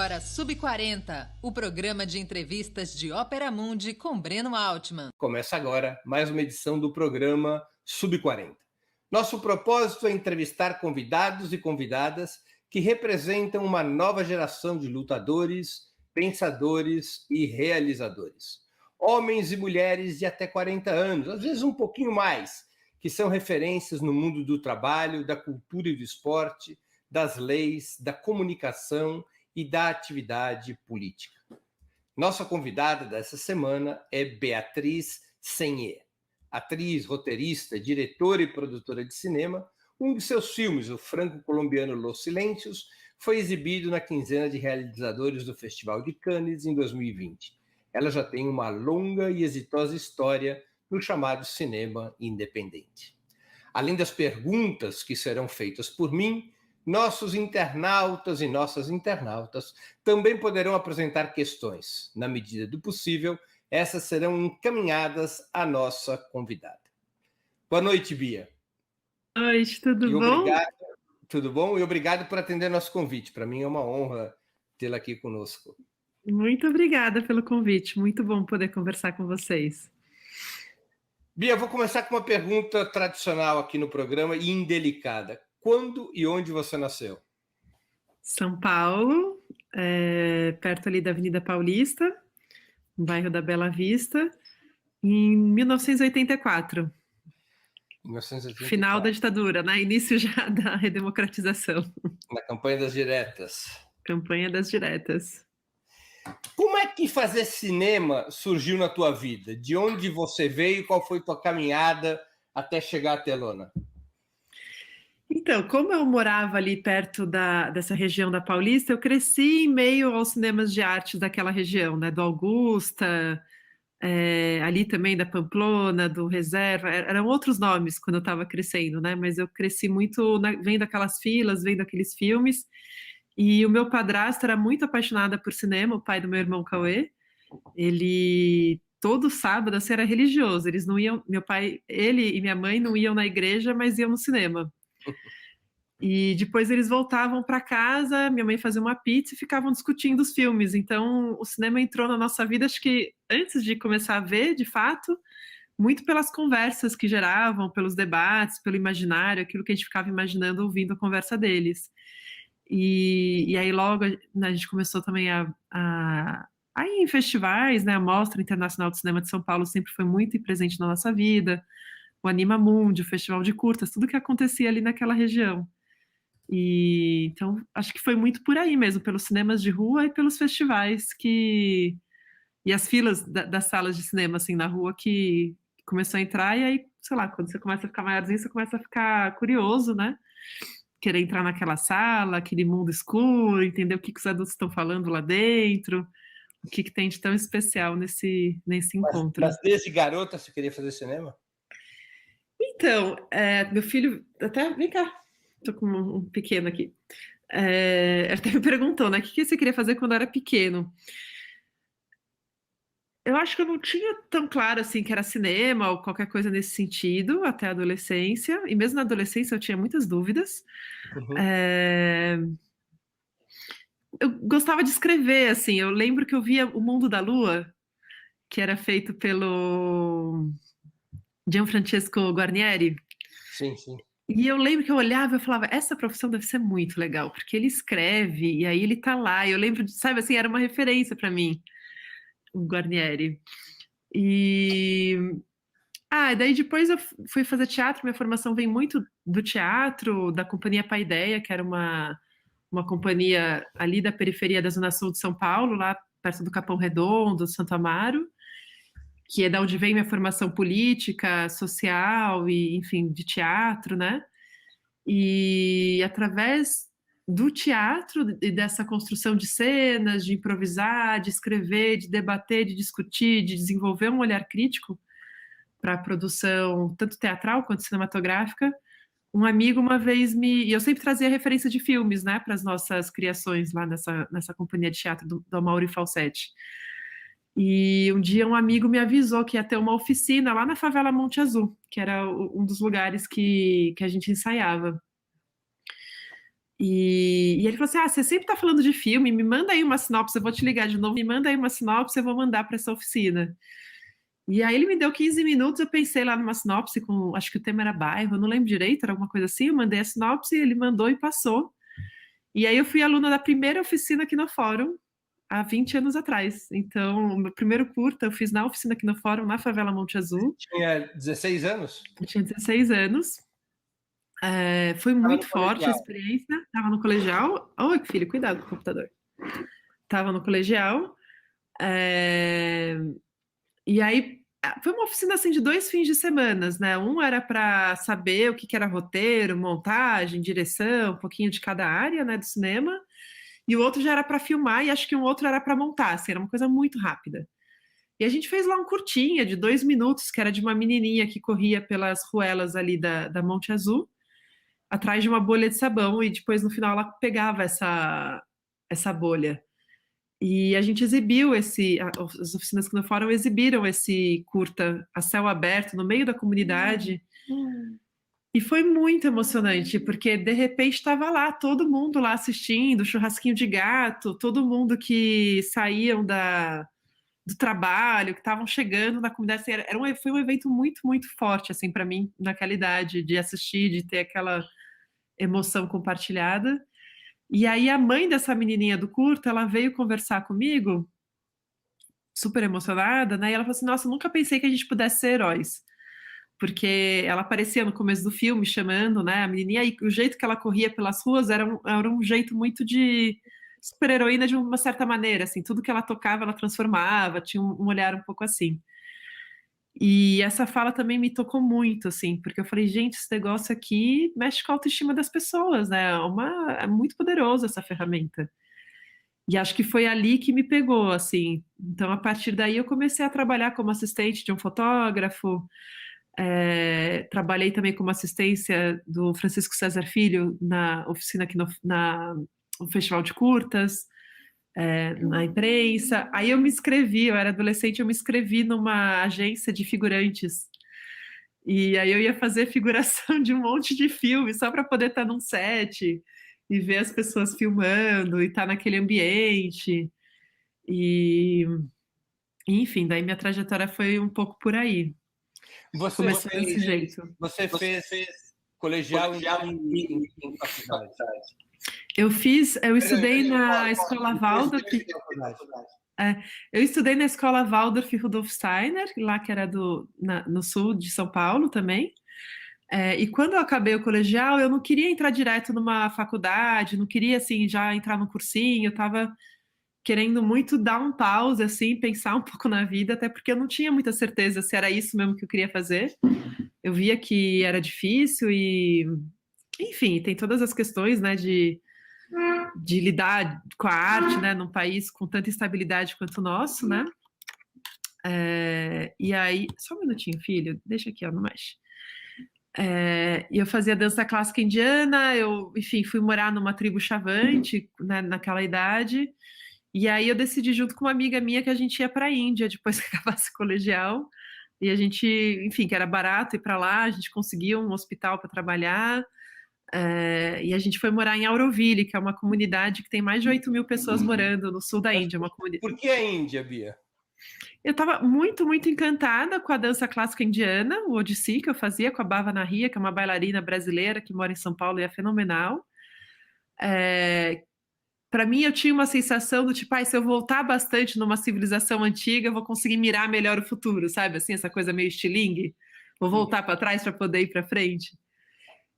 agora Sub40, o programa de entrevistas de Ópera Mundi com Breno Altman. Começa agora mais uma edição do programa Sub40. Nosso propósito é entrevistar convidados e convidadas que representam uma nova geração de lutadores, pensadores e realizadores. Homens e mulheres de até 40 anos, às vezes um pouquinho mais, que são referências no mundo do trabalho, da cultura e do esporte, das leis, da comunicação e da atividade política. Nossa convidada dessa semana é Beatriz Senhier, atriz, roteirista, diretora e produtora de cinema. Um de seus filmes, o franco-colombiano Los Silêncios, foi exibido na quinzena de realizadores do Festival de Cannes em 2020. Ela já tem uma longa e exitosa história no chamado cinema independente. Além das perguntas que serão feitas por mim, nossos internautas e nossas internautas também poderão apresentar questões. Na medida do possível, essas serão encaminhadas à nossa convidada. Boa noite, Bia. Boa noite, tudo bom? Tudo bom? E obrigado por atender nosso convite. Para mim é uma honra tê-la aqui conosco. Muito obrigada pelo convite. Muito bom poder conversar com vocês. Bia, vou começar com uma pergunta tradicional aqui no programa e indelicada. Quando e onde você nasceu? São Paulo, perto ali da Avenida Paulista, no bairro da Bela Vista, em 1984. 1984. Final da ditadura, né? Início já da redemocratização. Na campanha das diretas. Campanha das diretas. Como é que fazer cinema surgiu na tua vida? De onde você veio? Qual foi tua caminhada até chegar à telona? Então, como eu morava ali perto dessa região da Paulista, eu cresci em meio aos cinemas de arte daquela região, né? Do Augusta, ali também da Pamplona, do Reserva, eram outros nomes quando eu estava crescendo, né? Mas eu cresci muito vendo aquelas filas, vendo aqueles filmes. E o meu padrasto era muito apaixonado por cinema, o pai do meu irmão Cauê. Ele, todo sábado, assim, era religioso. Eles não iam, meu pai, ele e minha mãe não iam na igreja, mas iam no cinema. E depois eles voltavam para casa, minha mãe fazia uma pizza e ficavam discutindo os filmes. Então, o cinema entrou na nossa vida, acho que antes de começar a ver, de fato, muito pelas conversas que geravam, pelos debates, pelo imaginário, aquilo que a gente ficava imaginando ouvindo a conversa deles. E aí logo a gente começou também a ir em festivais, né? A Mostra Internacional de Cinema de São Paulo sempre foi muito presente na nossa vida, o Anima Mundi, o Festival de Curtas, tudo que acontecia ali naquela região. E então acho que foi muito por aí mesmo, pelos cinemas de rua e pelos festivais e as filas das salas de cinema assim na rua que começou a entrar. E aí, sei lá, quando você começa a ficar maiorzinho, você começa a ficar curioso, né? Querer entrar naquela sala, aquele mundo escuro, entender o que os adultos estão falando lá dentro, o que tem de tão especial nesse encontro. Mas desde garota você queria fazer cinema? Então, meu filho, até, vem cá, tô com um pequeno aqui, até me perguntou, né, o que você queria fazer quando era pequeno? Eu acho que eu não tinha tão claro assim que era cinema ou qualquer coisa nesse sentido até a adolescência, e mesmo na adolescência eu tinha muitas dúvidas. Eu gostava de escrever, assim, eu lembro que eu via O Mundo da Lua, que era feito pelo Gianfrancesco Guarnieri. Sim, sim. E eu lembro que eu olhava e eu falava, essa profissão deve ser muito legal, porque ele escreve e aí ele tá lá. E eu lembro, sabe assim, era uma referência para mim, o Guarnieri. Daí depois eu fui fazer teatro, minha formação vem muito do teatro, da Companhia Paideia, que era uma companhia ali da periferia da Zona Sul de São Paulo, lá perto do Capão Redondo, Santo Amaro, que é da onde vem minha formação política, social e, enfim, de teatro, né? E através do teatro e dessa construção de cenas, de improvisar, de escrever, de debater, de discutir, de desenvolver um olhar crítico para a produção tanto teatral quanto cinematográfica, um amigo uma vez e eu sempre trazia referência de filmes, né, para as nossas criações lá nessa companhia de teatro do Amaury Falsetti. E um dia um amigo me avisou que ia ter uma oficina lá na favela Monte Azul, que era um dos lugares que a gente ensaiava. E ele falou assim: você sempre tá falando de filme, me manda aí uma sinopse, eu vou te ligar de novo, me manda aí uma sinopse, eu vou mandar para essa oficina. E aí ele me deu 15 minutos, eu pensei lá numa sinopse com, acho que o tema era bairro, eu não lembro direito, era alguma coisa assim, eu mandei a sinopse, ele mandou e passou. E aí eu fui aluna da primeira oficina aqui no Fórum, há 20 anos atrás. Então, o meu primeiro curta eu fiz na oficina aqui no Fórum, na favela Monte Azul. Tinha 16 anos? Eu tinha 16 anos. Foi muito forte a experiência. Estava no colegial. Oi, filho, cuidado com o computador. Estava no colegial. E aí foi uma oficina assim de 2 fins de semana, né? Um era para saber o que era roteiro, montagem, direção, um pouquinho de cada área, né, do cinema. E o outro já era para filmar e acho que um outro era para montar, assim, era uma coisa muito rápida. E a gente fez lá um curtinha de 2 minutos, que era de uma menininha que corria pelas ruelas ali da Monte Azul, atrás de uma bolha de sabão, e depois no final ela pegava essa bolha. E a gente exibiu as oficinas que no Fórum exibiram esse curta a céu aberto, no meio da comunidade. E foi muito emocionante, porque de repente estava lá, todo mundo lá assistindo, churrasquinho de gato, todo mundo que saíam do trabalho, que estavam chegando na comunidade. Assim, foi um evento muito, muito forte assim, para mim, naquela idade, de assistir, de ter aquela emoção compartilhada. E aí a mãe dessa menininha do curto, ela veio conversar comigo, super emocionada, né? E ela falou assim: nossa, nunca pensei que a gente pudesse ser heróis. Porque ela aparecia no começo do filme chamando, né, a menininha, e o jeito que ela corria pelas ruas era um jeito muito de super-heroína de uma certa maneira, assim, tudo que ela tocava ela transformava, tinha um olhar um pouco assim. E essa fala também me tocou muito, assim, porque eu falei, gente, esse negócio aqui mexe com a autoestima das pessoas, né, é muito poderoso essa ferramenta. E acho que foi ali que me pegou, assim. Então, a partir daí, eu comecei a trabalhar como assistente de um fotógrafo. Trabalhei também como assistência do Francisco César Filho na oficina aqui no Festival de Curtas, na imprensa. Aí eu me inscrevi, eu era adolescente, eu me inscrevi numa agência de figurantes. E aí eu ia fazer figuração de um monte de filme só para poder estar num set e ver as pessoas filmando e estar naquele ambiente. E, enfim, daí minha trajetória foi um pouco por aí. Começou desse jeito. Você fez colegial em faculdade? Eu estudei na Escola Waldorf. Eu estudei na Escola Waldorf Rudolf Steiner, lá que era no sul de São Paulo também. E quando eu acabei o colegial, eu não queria entrar direto numa faculdade, não queria assim já entrar no cursinho, eu estava querendo muito dar um pause, assim, pensar um pouco na vida, até porque eu não tinha muita certeza se era isso mesmo que eu queria fazer. Eu via que era difícil e, enfim, tem todas as questões, né, de lidar com a arte, né, num país com tanta instabilidade quanto o nosso, né? E aí, só um minutinho, filho, deixa aqui, ó, não mexe. E eu fazia dança clássica indiana, enfim, fui morar numa tribo Chavante, né, naquela idade. E aí eu decidi junto com uma amiga minha que a gente ia para a Índia depois que acabasse o colegial. E a gente, enfim, que era barato ir para lá, a gente conseguiu um hospital para trabalhar. E a gente foi morar em Auroville, que é uma comunidade que tem mais de 8 mil pessoas morando no sul da Índia. Uma comunidade... Por que a Índia, Bia? Eu estava muito, muito encantada com a dança clássica indiana, o Odissi, que eu fazia com a Bhava Nahia, que é uma bailarina brasileira que mora em São Paulo e é fenomenal. Para mim, eu tinha uma sensação do tipo, se eu voltar bastante numa civilização antiga, eu vou conseguir mirar melhor o futuro, sabe? Assim, essa coisa meio estilingue. Vou voltar para trás para poder ir para frente.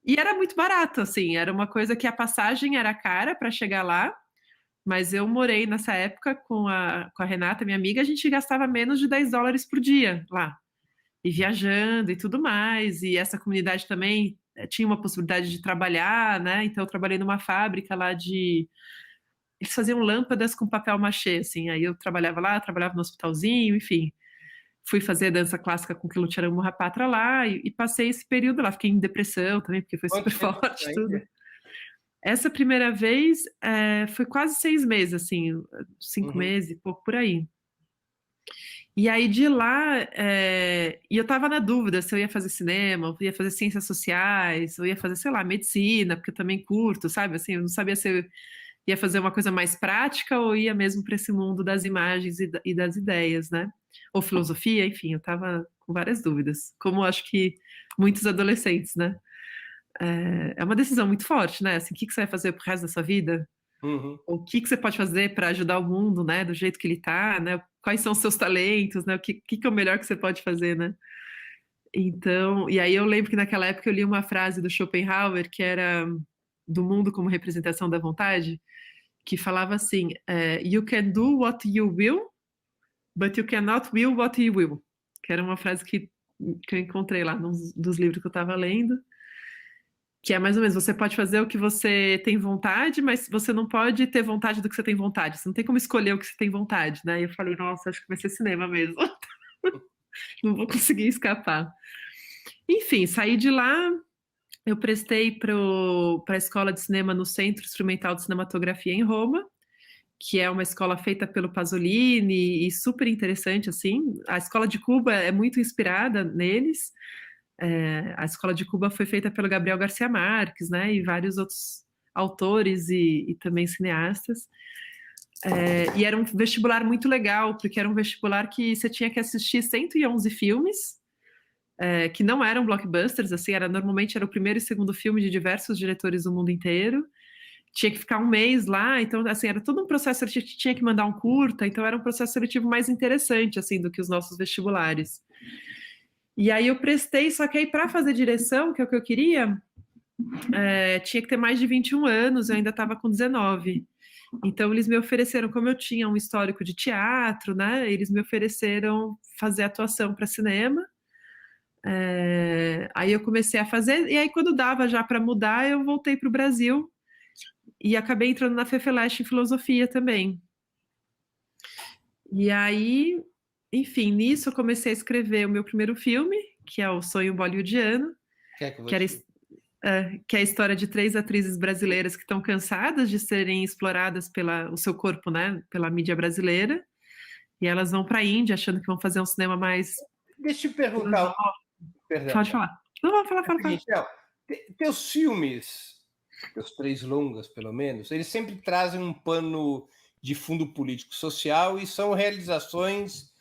E era muito barato, assim, era uma coisa que a passagem era cara para chegar lá, mas eu morei nessa época com a Renata, minha amiga, a gente gastava menos de $10 por dia lá, e viajando e tudo mais, e essa comunidade também tinha uma possibilidade de trabalhar, né? Então eu trabalhei numa fábrica lá eles faziam lâmpadas com papel machê, assim, aí eu trabalhava lá, trabalhava no hospitalzinho, enfim. Fui fazer dança clássica com Kilutiaram Mohapatra lá e passei esse período lá. Fiquei em depressão também, porque foi super forte tudo. Essa primeira vez foi quase 6 meses, assim, 5 meses, pouco por aí. E aí de lá, e eu estava na dúvida se eu ia fazer cinema, eu ia fazer ciências sociais, eu ia fazer, sei lá, medicina, porque eu também curto, sabe? Assim, eu não sabia se eu ia fazer uma coisa mais prática ou ia mesmo para esse mundo das imagens e das ideias, né? Ou filosofia, enfim, eu estava com várias dúvidas, como acho que muitos adolescentes, né? É uma decisão muito forte, né? Assim, o que você vai fazer pro resto da sua vida? Uhum. O que você pode fazer para ajudar o mundo, né? Do jeito que ele está, né? Quais são os seus talentos, né? O que é o melhor que você pode fazer, né? Então, e aí eu lembro que naquela época eu li uma frase do Schopenhauer que era do mundo como representação da vontade, que falava assim: You can do what you will, but you cannot will what you will. Que era uma frase que eu encontrei lá dos livros que eu estava lendo. Que é mais ou menos, você pode fazer o que você tem vontade, mas você não pode ter vontade do que você tem vontade. Você não tem como escolher o que você tem vontade, né? E eu falei, nossa, acho que vai ser cinema mesmo. Não vou conseguir escapar. Enfim, saí de lá, eu prestei para a escola de cinema no Centro Instrumental de Cinematografia em Roma, que é uma escola feita pelo Pasolini e super interessante, assim. A escola de Cuba é muito inspirada neles. A escola de Cuba foi feita pelo Gabriel Garcia Marques, né, e vários outros autores e também cineastas. E era um vestibular muito legal, porque era um vestibular que você tinha que assistir 111 filmes, que não eram blockbusters, assim, normalmente era o primeiro e segundo filme de diversos diretores do mundo inteiro. Tinha que ficar um mês lá, então, assim, era todo um processo seletivo, tinha que mandar um curta, então era um processo seletivo mais interessante, assim, do que os nossos vestibulares. E aí eu prestei, só que aí para fazer direção, que é o que eu queria, tinha que ter mais de 21 anos, eu ainda estava com 19. Então eles me ofereceram, como eu tinha um histórico de teatro, né? Eles me ofereceram fazer atuação para cinema. Aí eu comecei a fazer, e aí quando dava já para mudar, eu voltei para o Brasil e acabei entrando na FEFELESH em filosofia também. E aí, enfim, nisso eu comecei a escrever o meu primeiro filme, que é O Sonho Bollywoodiano, que é a história de 3 atrizes brasileiras que estão cansadas de serem exploradas pelo seu corpo, né, pela mídia brasileira, e elas vão para a Índia achando que vão fazer um cinema mais... Deixa eu te perguntar. Perdão. Pode falar. Não, fala. Teus filmes, teus 3 longas, pelo menos, eles sempre trazem um pano de fundo político-social e são realizações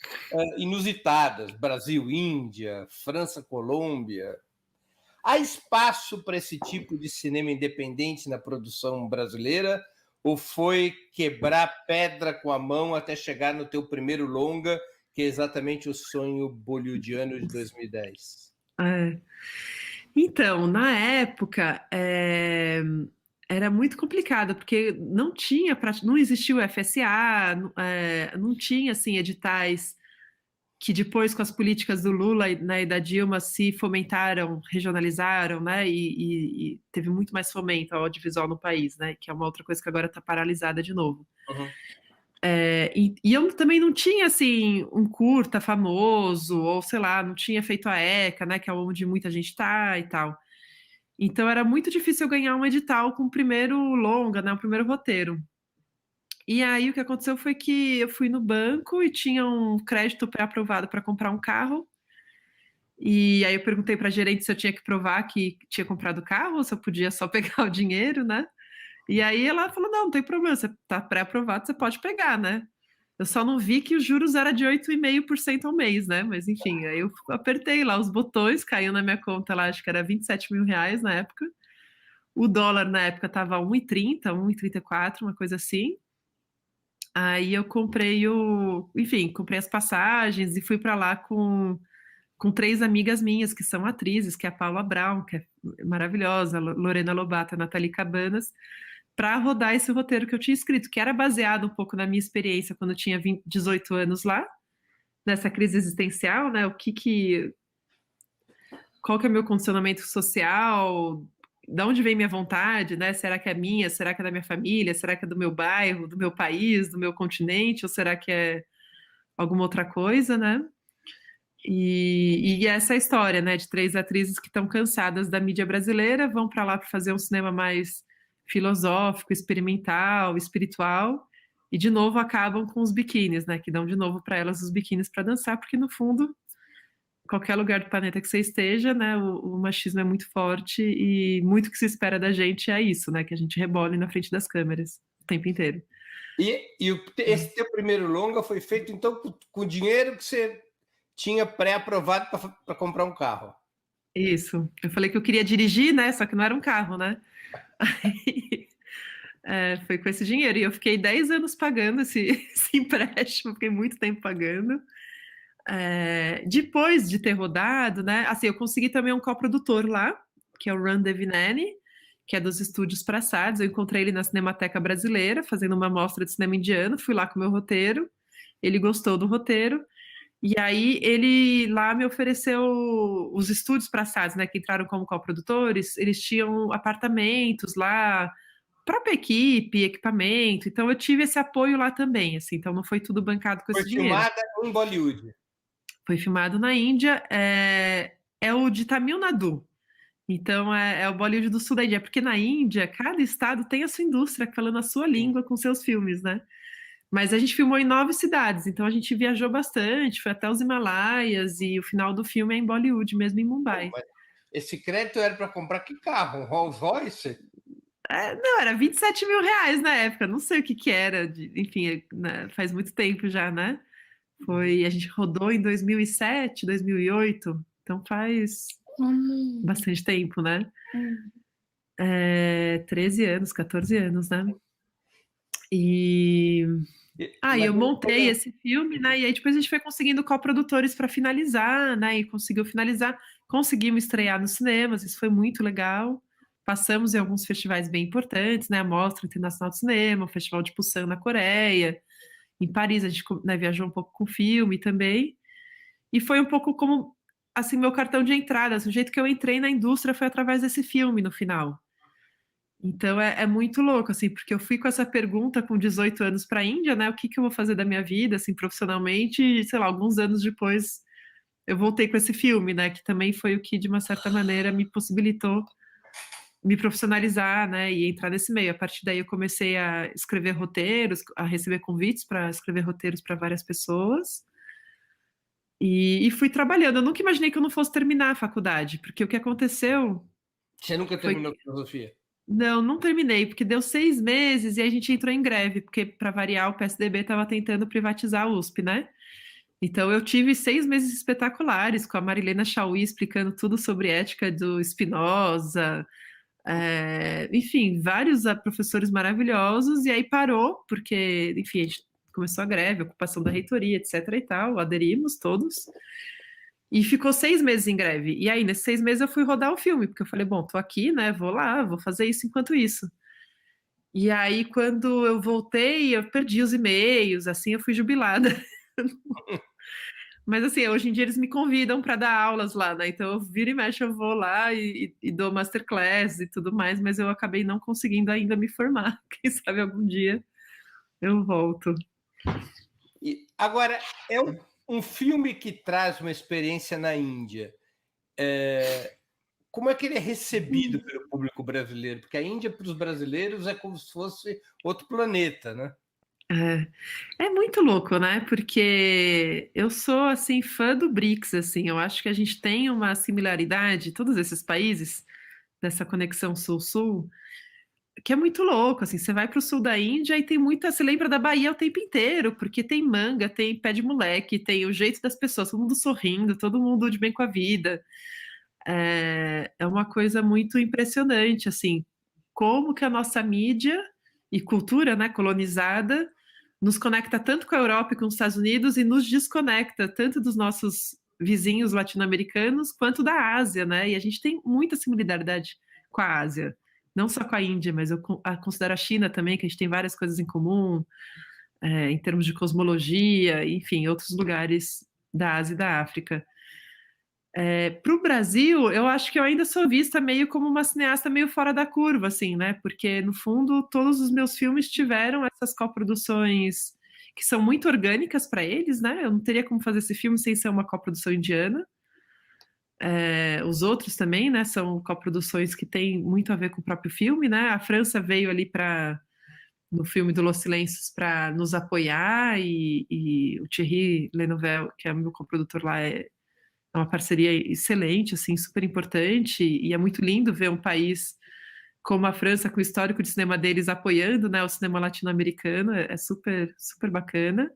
inusitadas. Brasil, Índia, França, Colômbia. Há espaço para esse tipo de cinema independente na produção brasileira? Ou foi quebrar pedra com a mão até chegar no teu primeiro longa, que é exatamente O Sonho Bollywoodiano de 2010? Então, na época, era muito complicado, porque não existia o FSA, não tinha, assim, editais que depois, com as políticas do Lula e da Dilma, se fomentaram, regionalizaram, né, e teve muito mais fomento ao audiovisual no país, né, que é uma outra coisa que agora está paralisada de novo. Uhum. E eu também não tinha, assim, um curta famoso, ou sei lá, não tinha feito a ECA, né, que é onde muita gente está e tal. Então era muito difícil eu ganhar um edital com o primeiro longa, né, o primeiro roteiro. E aí o que aconteceu foi que eu fui no banco e tinha um crédito pré-aprovado para comprar um carro. E aí eu perguntei para a gerente se eu tinha que provar que tinha comprado o carro ou se eu podia só pegar o dinheiro, né? E aí ela falou, não tem problema, você está pré-aprovado, você pode pegar, né? Eu só não vi que os juros era de 8,5% ao mês, né? Mas enfim, aí eu apertei lá os botões, caiu na minha conta lá, acho que era 27 mil reais na época. O dólar na época estava 1,30, 1,34, uma coisa assim. Aí eu comprei comprei as passagens e fui para lá com 3 amigas minhas que são atrizes, que é a Paula Brown, que é maravilhosa, Lorena Lobato, a Nathalie Cabanas, para rodar esse roteiro que eu tinha escrito, que era baseado um pouco na minha experiência quando eu tinha 18 anos lá, nessa crise existencial, né? Qual que é o meu condicionamento social? De onde vem minha vontade, né? Será que é minha? Será que é da minha família? Será que é do meu bairro, do meu país, do meu continente? Ou será que é alguma outra coisa, né? E essa história, né? De 3 atrizes que estão cansadas da mídia brasileira, vão para lá para fazer um cinema mais filosófico, experimental, espiritual, e de novo acabam com os biquínis, né? Que dão de novo para elas os biquínis para dançar, porque no fundo, qualquer lugar do planeta que você esteja, né? O machismo é muito forte e muito que se espera da gente é isso, né? Que a gente rebole na frente das câmeras o tempo inteiro. Esse teu primeiro longa foi feito, então, com o dinheiro que você tinha pré-aprovado para comprar um carro. Isso. Eu falei que eu queria dirigir, né? Só que não era um carro, né? Aí, foi com esse dinheiro. E eu fiquei 10 anos pagando esse empréstimo, fiquei muito tempo pagando. Depois de ter rodado, né? Assim, eu consegui também um coprodutor lá, que é o Ran Devineni, que é dos estúdios Praçados. Eu encontrei ele na Cinemateca Brasileira, fazendo uma mostra de cinema indiano. Fui lá com o meu roteiro. Ele gostou do roteiro. E aí ele lá me ofereceu os estúdios Praçados, né, que entraram como coprodutores. Eles tinham apartamentos lá, própria equipe, equipamento. Então eu tive esse apoio lá também, assim. Então não foi tudo bancado com esse dinheiro. Foi filmada em Bollywood. Foi filmado na Índia. É o de Tamil Nadu. Então é o Bollywood do sul da Índia, porque na Índia cada estado tem a sua indústria falando a sua língua com seus filmes, né? Mas a gente filmou em 9 cidades, então a gente viajou bastante, foi até os Himalaias e o final do filme é em Bollywood, mesmo em Mumbai. Mas esse crédito era para comprar que carro? Um Rolls Royce? Não, era 27 mil reais na época, não sei o que era, enfim, né, faz muito tempo já, né? A gente rodou em 2007, 2008, então faz bastante tempo, né? 13 anos, 14 anos, né? E eu montei esse filme, né? E aí depois a gente foi conseguindo coprodutores para finalizar, né? E conseguiu finalizar, conseguimos estrear nos cinemas, isso foi muito legal. Passamos em alguns festivais bem importantes, né? A Mostra Internacional de Cinema, o Festival de Busan na Coreia, em Paris a gente, né, viajou um pouco com o filme também. E foi um pouco como assim meu cartão de entrada, assim, o jeito que eu entrei na indústria foi através desse filme no final. Então é muito louco, assim, porque eu fui com essa pergunta com 18 anos para a Índia, né? O que eu vou fazer da minha vida, assim, profissionalmente, e, sei lá, alguns anos depois eu voltei com esse filme, né? Que também foi o que, de uma certa maneira, me possibilitou me profissionalizar, né? E entrar nesse meio. A partir daí eu comecei a escrever roteiros, a receber convites para escrever roteiros para várias pessoas. E fui trabalhando. Eu nunca imaginei que eu não fosse terminar a faculdade, porque o que aconteceu. Você nunca terminou filosofia? Não terminei, porque deu 6 meses e a gente entrou em greve, porque, para variar, o PSDB estava tentando privatizar a USP, né? Então, eu tive 6 meses espetaculares com a Marilena Chauí explicando tudo sobre ética do Spinoza, enfim, vários professores maravilhosos, e aí parou, porque, enfim, a gente começou a greve, a ocupação da reitoria, etc. e tal, aderimos todos. E ficou 6 meses em greve. E aí, nesses 6 meses, eu fui rodar o filme, porque eu falei, bom, tô aqui, né? Vou lá, vou fazer isso enquanto isso. E aí, quando eu voltei, eu perdi os e-mails, assim, eu fui jubilada. Mas, assim, hoje em dia eles me convidam para dar aulas lá, né? Então, eu viro e mexo, eu vou lá e dou masterclass e tudo mais, mas eu acabei não conseguindo ainda me formar. Quem sabe algum dia eu volto. E agora, é um filme que traz uma experiência na Índia. Como é que ele é recebido pelo público brasileiro? Porque a Índia, para os brasileiros, é como se fosse outro planeta, né? É muito louco, né? Porque eu sou, assim, fã do BRICS, assim. Eu acho que a gente tem uma similaridade, todos esses países, dessa conexão sul-sul, que é muito louco, assim, você vai para o sul da Índia e tem muita, você lembra da Bahia o tempo inteiro, porque tem manga, tem pé de moleque, tem o jeito das pessoas, todo mundo sorrindo, todo mundo de bem com a vida. É uma coisa muito impressionante, assim, como que a nossa mídia e cultura, né, colonizada, nos conecta tanto com a Europa e com os Estados Unidos e nos desconecta tanto dos nossos vizinhos latino-americanos quanto da Ásia, né? E a gente tem muita similaridade com a Ásia, não só com a Índia, mas eu considero a China também, que a gente tem várias coisas em comum, em termos de cosmologia, enfim, outros lugares da Ásia e da África. Para o Brasil, eu acho que eu ainda sou vista meio como uma cineasta meio fora da curva, assim, né? Porque, no fundo, todos os meus filmes tiveram essas coproduções que são muito orgânicas para eles, né? Eu não teria como fazer esse filme sem ser uma coprodução indiana. Os outros também, né? São coproduções que têm muito a ver com o próprio filme, né? A França veio ali para no filme do Los Silêncios para nos apoiar, e o Thierry Lenouvel, que é o meu coprodutor lá, é uma parceria excelente, assim, super importante, e é muito lindo ver um país como a França, com o histórico de cinema deles, apoiando, né, o cinema latino-americano, é super, super bacana.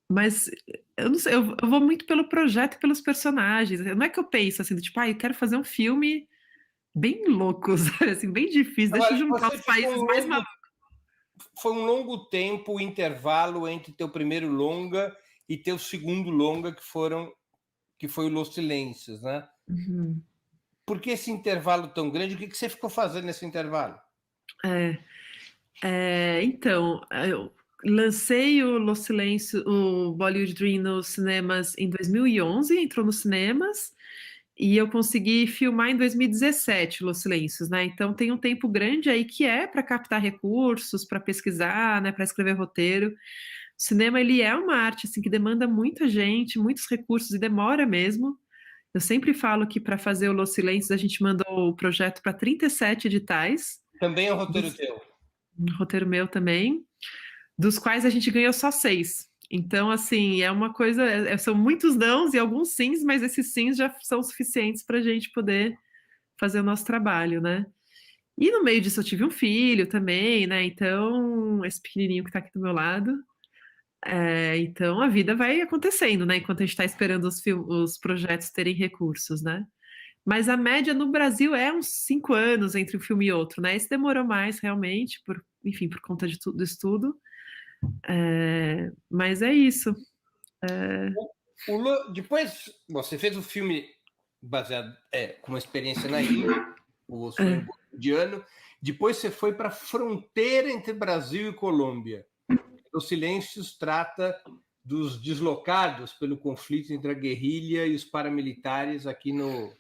Mas eu não sei, eu vou muito pelo projeto e pelos personagens. Não é que eu penso assim, tipo, eu quero fazer um filme bem louco, sabe? Assim, bem difícil, deixa eu Agora, juntar você os ficou países mais malucos. foi um longo tempo o intervalo entre teu primeiro longa e teu segundo longa, que foi o Los Silêncios, né? Uhum. Por que esse intervalo tão grande? O que você ficou fazendo nesse intervalo? Então, eu lancei o Los Silêncios, o Bollywood Dream nos cinemas em 2011, entrou nos cinemas, e eu consegui filmar em 2017 Los Silêncios, né? Então tem um tempo grande aí que é para captar recursos, para pesquisar, né, para escrever roteiro. O cinema, ele é uma arte assim que demanda muita gente, muitos recursos, e demora mesmo. Eu sempre falo que para fazer o Los Silêncios a gente mandou o projeto para 37 editais, Também é um roteiro teu. um roteiro meu também, dos quais a gente ganhou só 6. Então, assim, é uma coisa, são muitos nãos e alguns sims, mas esses sims já são suficientes para a gente poder fazer o nosso trabalho, né? E no meio disso eu tive um filho também, né? Então, esse pequenininho que está aqui do meu lado. Então a vida vai acontecendo, né? Enquanto a gente está esperando os projetos terem recursos, né? Mas a média no Brasil é uns 5 anos entre um filme e outro, né? Esse demorou mais realmente, enfim, por conta de do estudo. Mas é isso. Depois, você fez o filme baseado com uma experiência na ilha, o Sonho Bollywoodiano. Depois você foi para a fronteira entre Brasil e Colômbia. Os Silêncios trata dos deslocados pelo conflito entre a guerrilha e os paramilitares aqui no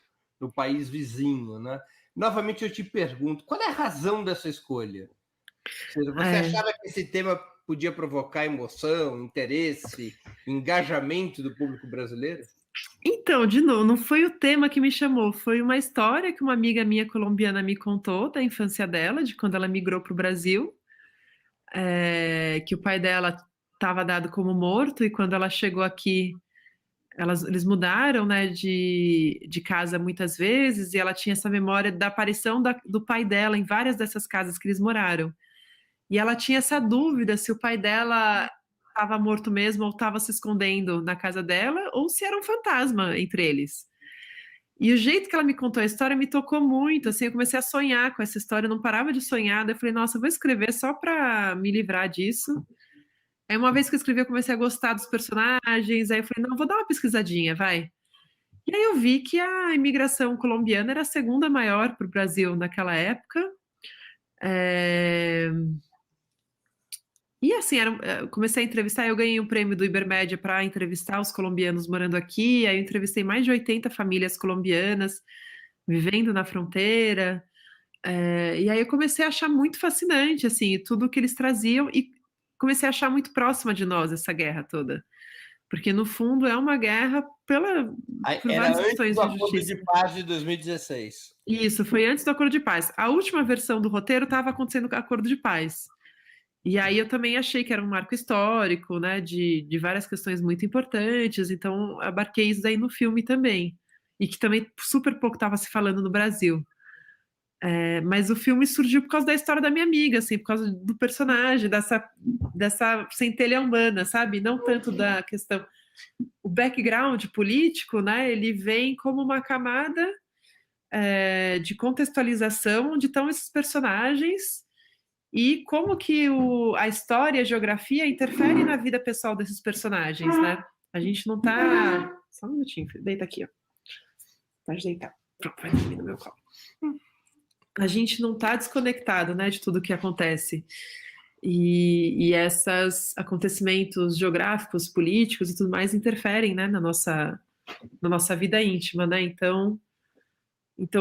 país vizinho, né? Novamente eu te pergunto, qual é a razão dessa escolha? Você achava que esse tema podia provocar emoção, interesse, engajamento do público brasileiro? Então, de novo, não foi o tema que me chamou, foi uma história que uma amiga minha colombiana me contou da infância dela, de quando ela migrou para o Brasil, que o pai dela estava dado como morto, e quando ela chegou aqui, eles mudaram, né, de casa muitas vezes, e ela tinha essa memória da aparição do pai dela em várias dessas casas que eles moraram. E ela tinha essa dúvida se o pai dela estava morto mesmo ou estava se escondendo na casa dela, ou se era um fantasma entre eles. E o jeito que ela me contou a história me tocou muito, assim, eu comecei a sonhar com essa história, eu não parava de sonhar, daí eu falei, nossa, eu vou escrever só para me livrar disso. Aí uma vez que eu escrevi, eu comecei a gostar dos personagens, aí eu falei, não, vou dar uma pesquisadinha, vai. E aí eu vi que a imigração colombiana era a segunda maior para o Brasil naquela época. E assim, eu comecei a entrevistar, eu ganhei um prêmio do Ibermédia para entrevistar os colombianos morando aqui, aí eu entrevistei mais de 80 famílias colombianas vivendo na fronteira, e aí eu comecei a achar muito fascinante, assim, tudo que eles traziam, e comecei a achar muito próxima de nós essa guerra toda, porque no fundo é uma guerra por Era várias antes questões do de Acordo justiça. de Paz de 2016. Isso, foi antes do Acordo de Paz. A última versão do roteiro estava acontecendo com o Acordo de Paz. E aí eu também achei que era um marco histórico, né, de várias questões muito importantes, então abarquei isso daí no filme também. E que também super pouco estava se falando no Brasil. Mas o filme surgiu por causa da história da minha amiga, assim, por causa do personagem, dessa centelha humana, sabe? Não tanto da questão. O background político, né, ele vem como uma camada de contextualização onde estão esses personagens e como que a história e a geografia interferem na vida pessoal desses personagens, né? A gente não tá... Só um minutinho, deita aqui, ó. Pode deitar. Pronto, vai dormir no meu colo. A gente não tá desconectado, né, de tudo que acontece. E esses acontecimentos geográficos, políticos e tudo mais interferem, né, na nossa vida íntima, né? Então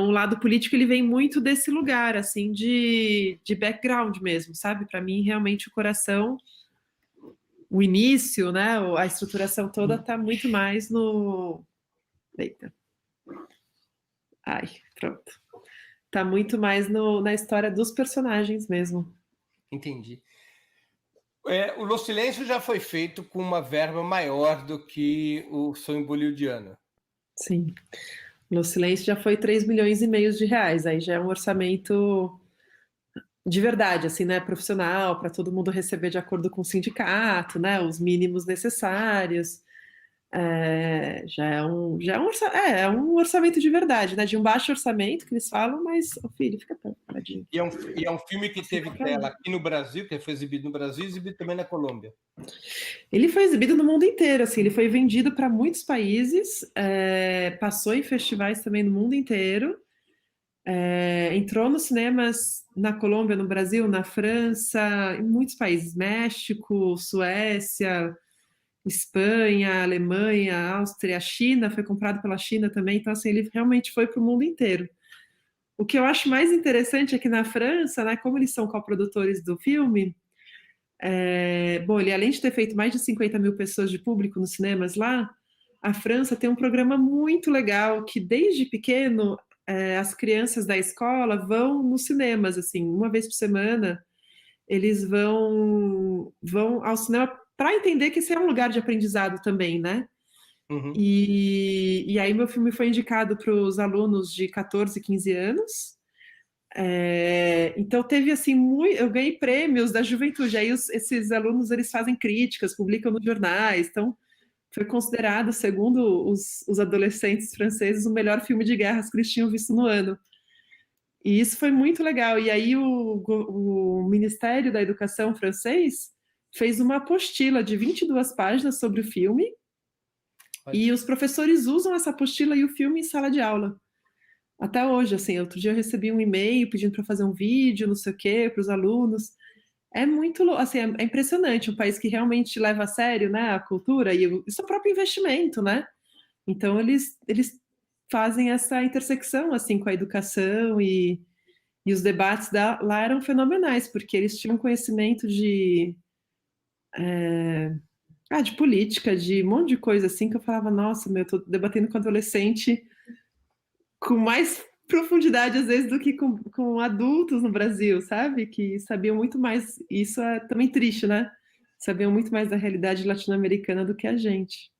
o lado político, ele vem muito desse lugar, assim, de background mesmo, sabe? Para mim, realmente, o coração, o início, né? A estruturação toda tá muito mais no... Eita. Ai, pronto. Tá muito mais na história dos personagens mesmo. Entendi. O Los Silêncios já foi feito com uma verba maior do que o Sonho Bollywoodiano. Sim. Los Silêncios já foi 3,5 milhões de reais. Aí já é um orçamento de verdade, assim, né? Profissional, para todo mundo receber de acordo com o sindicato, né? Os mínimos necessários. Já é um orçamento de verdade, né? De um baixo orçamento que eles falam, mas, filho, fica paradinho. E é um filme que teve tela aqui no Brasil, que foi exibido no Brasil e exibido também na Colômbia. Ele foi exibido no mundo inteiro, assim, ele foi vendido para muitos países, passou em festivais também no mundo inteiro, entrou nos cinemas na Colômbia, no Brasil, na França, em muitos países, México, Suécia, Espanha, Alemanha, Áustria, China, foi comprado pela China também, então assim, ele realmente foi para o mundo inteiro. O que eu acho mais interessante é que na França, né, como eles são coprodutores do filme, bom, ele além de ter feito mais de 50 mil pessoas de público nos cinemas lá, a França tem um programa muito legal que desde pequeno as crianças da escola vão nos cinemas, assim, uma vez por semana, eles vão ao cinema para entender que esse é um lugar de aprendizado também, né? Uhum. E aí meu filme foi indicado para os alunos de 14, 15 anos. Então teve assim, eu ganhei prêmios da juventude. Aí esses alunos eles fazem críticas, publicam nos jornais. Então foi considerado, segundo os adolescentes franceses, o melhor filme de guerras que eles tinham visto no ano. E isso foi muito legal. E aí o Ministério da Educação francês fez uma apostila de 22 páginas sobre o filme. E os professores usam essa apostila e o filme em sala de aula. Até hoje, assim, outro dia eu recebi um e-mail pedindo para fazer um vídeo, não sei o quê, para os alunos. É muito, assim, é impressionante, um país que realmente leva a sério, né, a cultura e o seu próprio investimento, né? Então eles fazem essa intersecção, assim, com a educação e os debates lá eram fenomenais, porque eles tinham conhecimento de política, de um monte de coisa assim, que eu falava, nossa, eu tô debatendo com adolescente com mais profundidade, às vezes, do que com adultos no Brasil, sabe? Que sabiam muito mais, isso é também triste, né? Sabiam muito mais da realidade latino-americana do que a gente.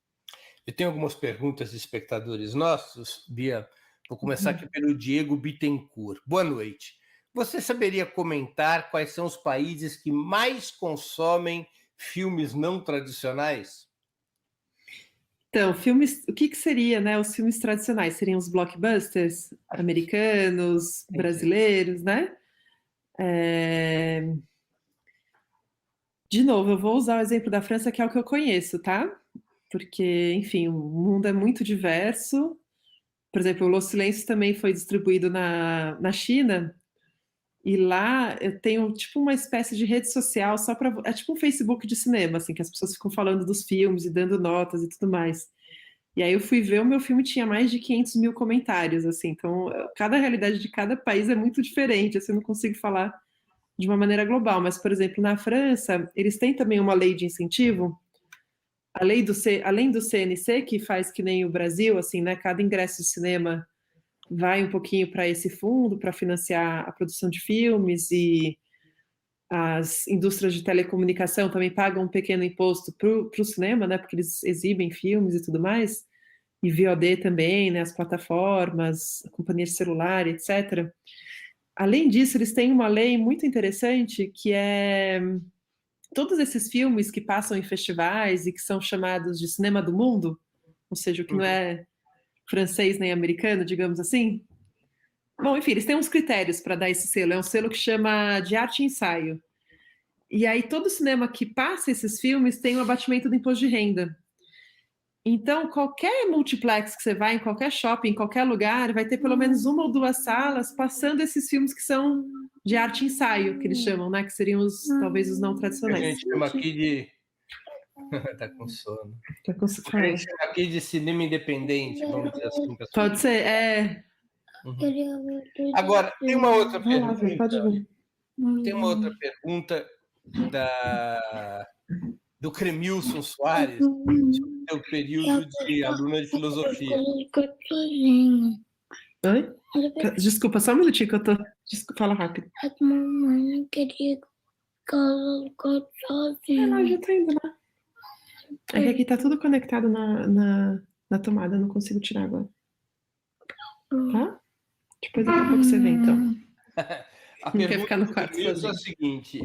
Eu tenho algumas perguntas de espectadores nossos, Bia. Vou começar aqui pelo Diego Bittencourt. Boa noite. Você saberia comentar quais são os países que mais consomem filmes não tradicionais? Então, filmes, o que seria, né? Os filmes tradicionais seriam os blockbusters americanos, brasileiros, né? De novo, eu vou usar o exemplo da França, que é o que eu conheço, tá? Porque, enfim, o mundo é muito diverso. Por exemplo, o Los Silêncios também foi distribuído na China, e lá eu tenho tipo uma espécie de rede social só para. É tipo um Facebook de cinema, assim, que as pessoas ficam falando dos filmes e dando notas e tudo mais. E aí eu fui ver, o meu filme tinha mais de 500 mil comentários, assim, então cada realidade de cada país é muito diferente, assim, eu não consigo falar de uma maneira global, mas, por exemplo, na França, eles têm também uma lei de incentivo, além do CNC, que faz que nem o Brasil, assim, né, cada ingresso de cinema vai um pouquinho para esse fundo, para financiar a produção de filmes, e as indústrias de telecomunicação também pagam um pequeno imposto para o cinema, né, porque eles exibem filmes e tudo mais, e VOD também, né, as plataformas, a companhia de celular, etc. Além disso, eles têm uma lei muito interessante, que é todos esses filmes que passam em festivais e que são chamados de cinema do mundo, ou seja, o que não é francês nem americano, digamos assim. Bom, enfim, eles têm uns critérios para dar esse selo. É um selo que chama de arte e ensaio. E aí todo cinema que passa esses filmes tem um abatimento do imposto de renda. Então, qualquer multiplex que você vai, em qualquer shopping, em qualquer lugar, vai ter pelo menos uma ou duas salas passando esses filmes que são de arte e ensaio, que eles chamam, né? Que seriam talvez os não tradicionais. A gente chama aqui de... Tá com sono. Tá com sono. A gente chama aqui de cinema independente, vamos dizer assim. Pode ser, Agora, tem uma outra pergunta. Pode ver. Tem uma outra pergunta do Cremilson Soares, sobre o período de aluna de filosofia. Oi? Desculpa, só um minutinho que eu tô... Desculpa, fala rápido. A mamãe queria que ela ficasse Ela já sozinha. tá indo lá. É que aqui tá tudo conectado na tomada, eu não consigo tirar agora. Tá? Depois daqui a pouco você vem, então. A Não quer pergunta ficar no do quarto Denilson é a sozinho. seguinte,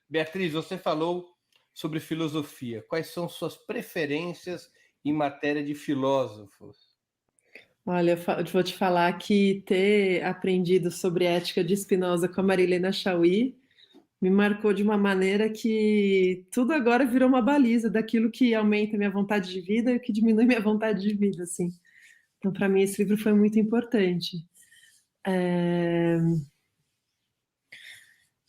Beatriz, você falou sobre filosofia. Quais são suas preferências em matéria de filósofos? Olha, eu vou te falar que ter aprendido sobre ética de Spinoza com a Marilena Chaui me marcou de uma maneira que tudo agora virou uma baliza daquilo que aumenta minha vontade de vida e o que diminui minha vontade de vida, assim. Então, para mim, esse livro foi muito importante.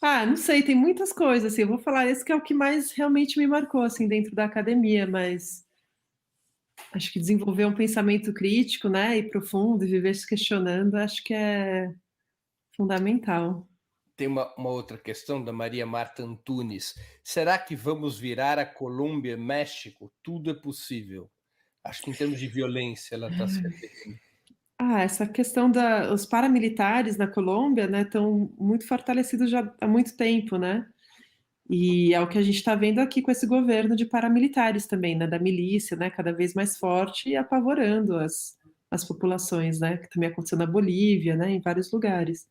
Não sei, tem muitas coisas, assim, eu vou falar esse que é o que mais realmente me marcou, assim, dentro da academia, mas acho que desenvolver um pensamento crítico, né, e profundo, e viver se questionando, acho que é fundamental. Tem uma outra questão da Maria Marta Antunes. Será que vamos virar a Colômbia, México? Tudo é possível. Acho que em termos de violência ela está se referindo. Essa questão os paramilitares na Colômbia, né, estão muito fortalecidos já há muito tempo, né? E é o que a gente está vendo aqui com esse governo de paramilitares também, né, da milícia, né, cada vez mais forte e apavorando as populações, né, que também aconteceu na Bolívia, né, em vários lugares.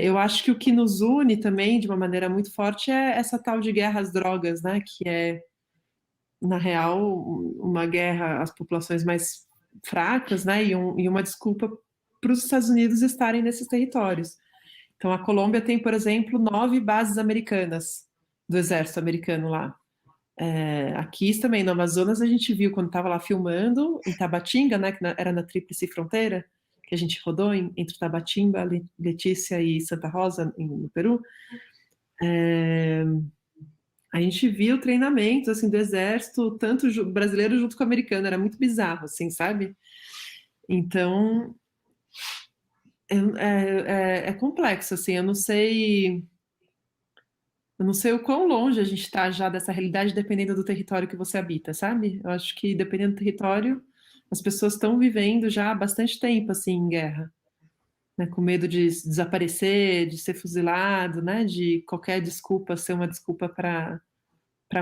Eu acho que o que nos une também, de uma maneira muito forte, é essa tal de guerra às drogas, né, que é, na real, uma guerra às populações mais fracas, né, e uma desculpa para os Estados Unidos estarem nesses territórios. Então, a Colômbia tem, por exemplo, 9 bases americanas do exército americano lá. Aqui também, no Amazonas, a gente viu quando estava lá filmando, em Tabatinga, né, que era na Tríplice Fronteira, que a gente rodou entre Tabatinga, Letícia e Santa Rosa, no Peru. A gente viu treinamentos assim, do exército, tanto brasileiro junto com o americano, era muito bizarro, assim, sabe? Então, é complexo, assim, eu não sei o quão longe a gente está já dessa realidade, dependendo do território que você habita, sabe? Eu acho que, dependendo do território, as pessoas estão vivendo já há bastante tempo, assim, em guerra, né? Com medo de desaparecer, de ser fuzilado, né? De qualquer desculpa ser uma desculpa para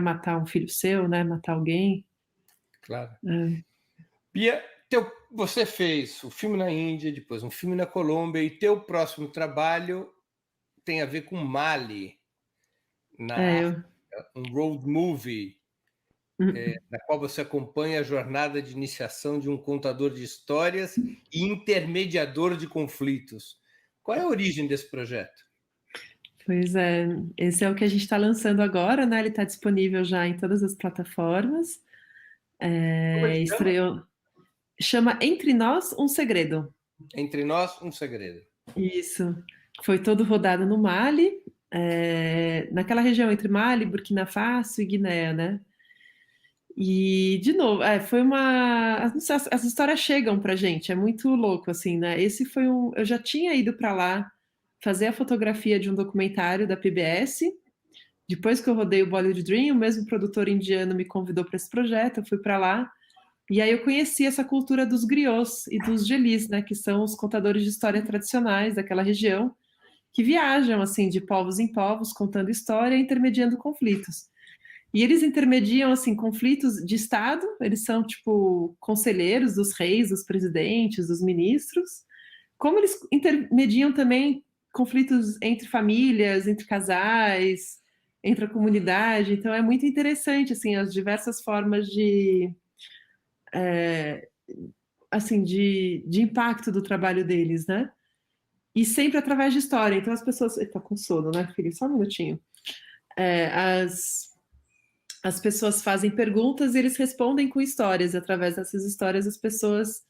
matar um filho seu, né? Matar alguém. Claro. Bia, você fez o filme na Índia, depois um filme na Colômbia, e teu próximo trabalho tem a ver com Mali, na África, um road movie, na qual você acompanha a jornada de iniciação de um contador de histórias e intermediador de conflitos. Qual é a origem desse projeto? Pois é, esse é o que a gente está lançando agora, né? Ele está disponível já em todas as plataformas. Estreou. Chama Entre Nós um Segredo. Entre Nós um Segredo. Isso. Foi todo rodado no Mali, naquela região entre Mali, Burkina Faso e Guiné, né? E, de novo, foi uma... As histórias chegam pra gente, é muito louco, assim, né? Esse foi eu já tinha ido para lá fazer a fotografia de um documentário da PBS. Depois que eu rodei o Bollywood Dream, o mesmo produtor indiano me convidou para esse projeto, eu fui para lá. E aí eu conheci essa cultura dos griots e dos gelis, né, que são os contadores de história tradicionais daquela região, que viajam assim de povos em povos, contando história e intermediando conflitos. E eles intermediam assim conflitos de estado, eles são tipo conselheiros dos reis, dos presidentes, dos ministros, como eles intermediam também conflitos entre famílias, entre casais, entre a comunidade. Então é muito interessante assim as diversas formas assim, de impacto do trabalho deles, né? E sempre através de história. Então as pessoas... Tá com sono, né, filho? Só um minutinho. As pessoas fazem perguntas e eles respondem com histórias. Através dessas histórias as pessoas,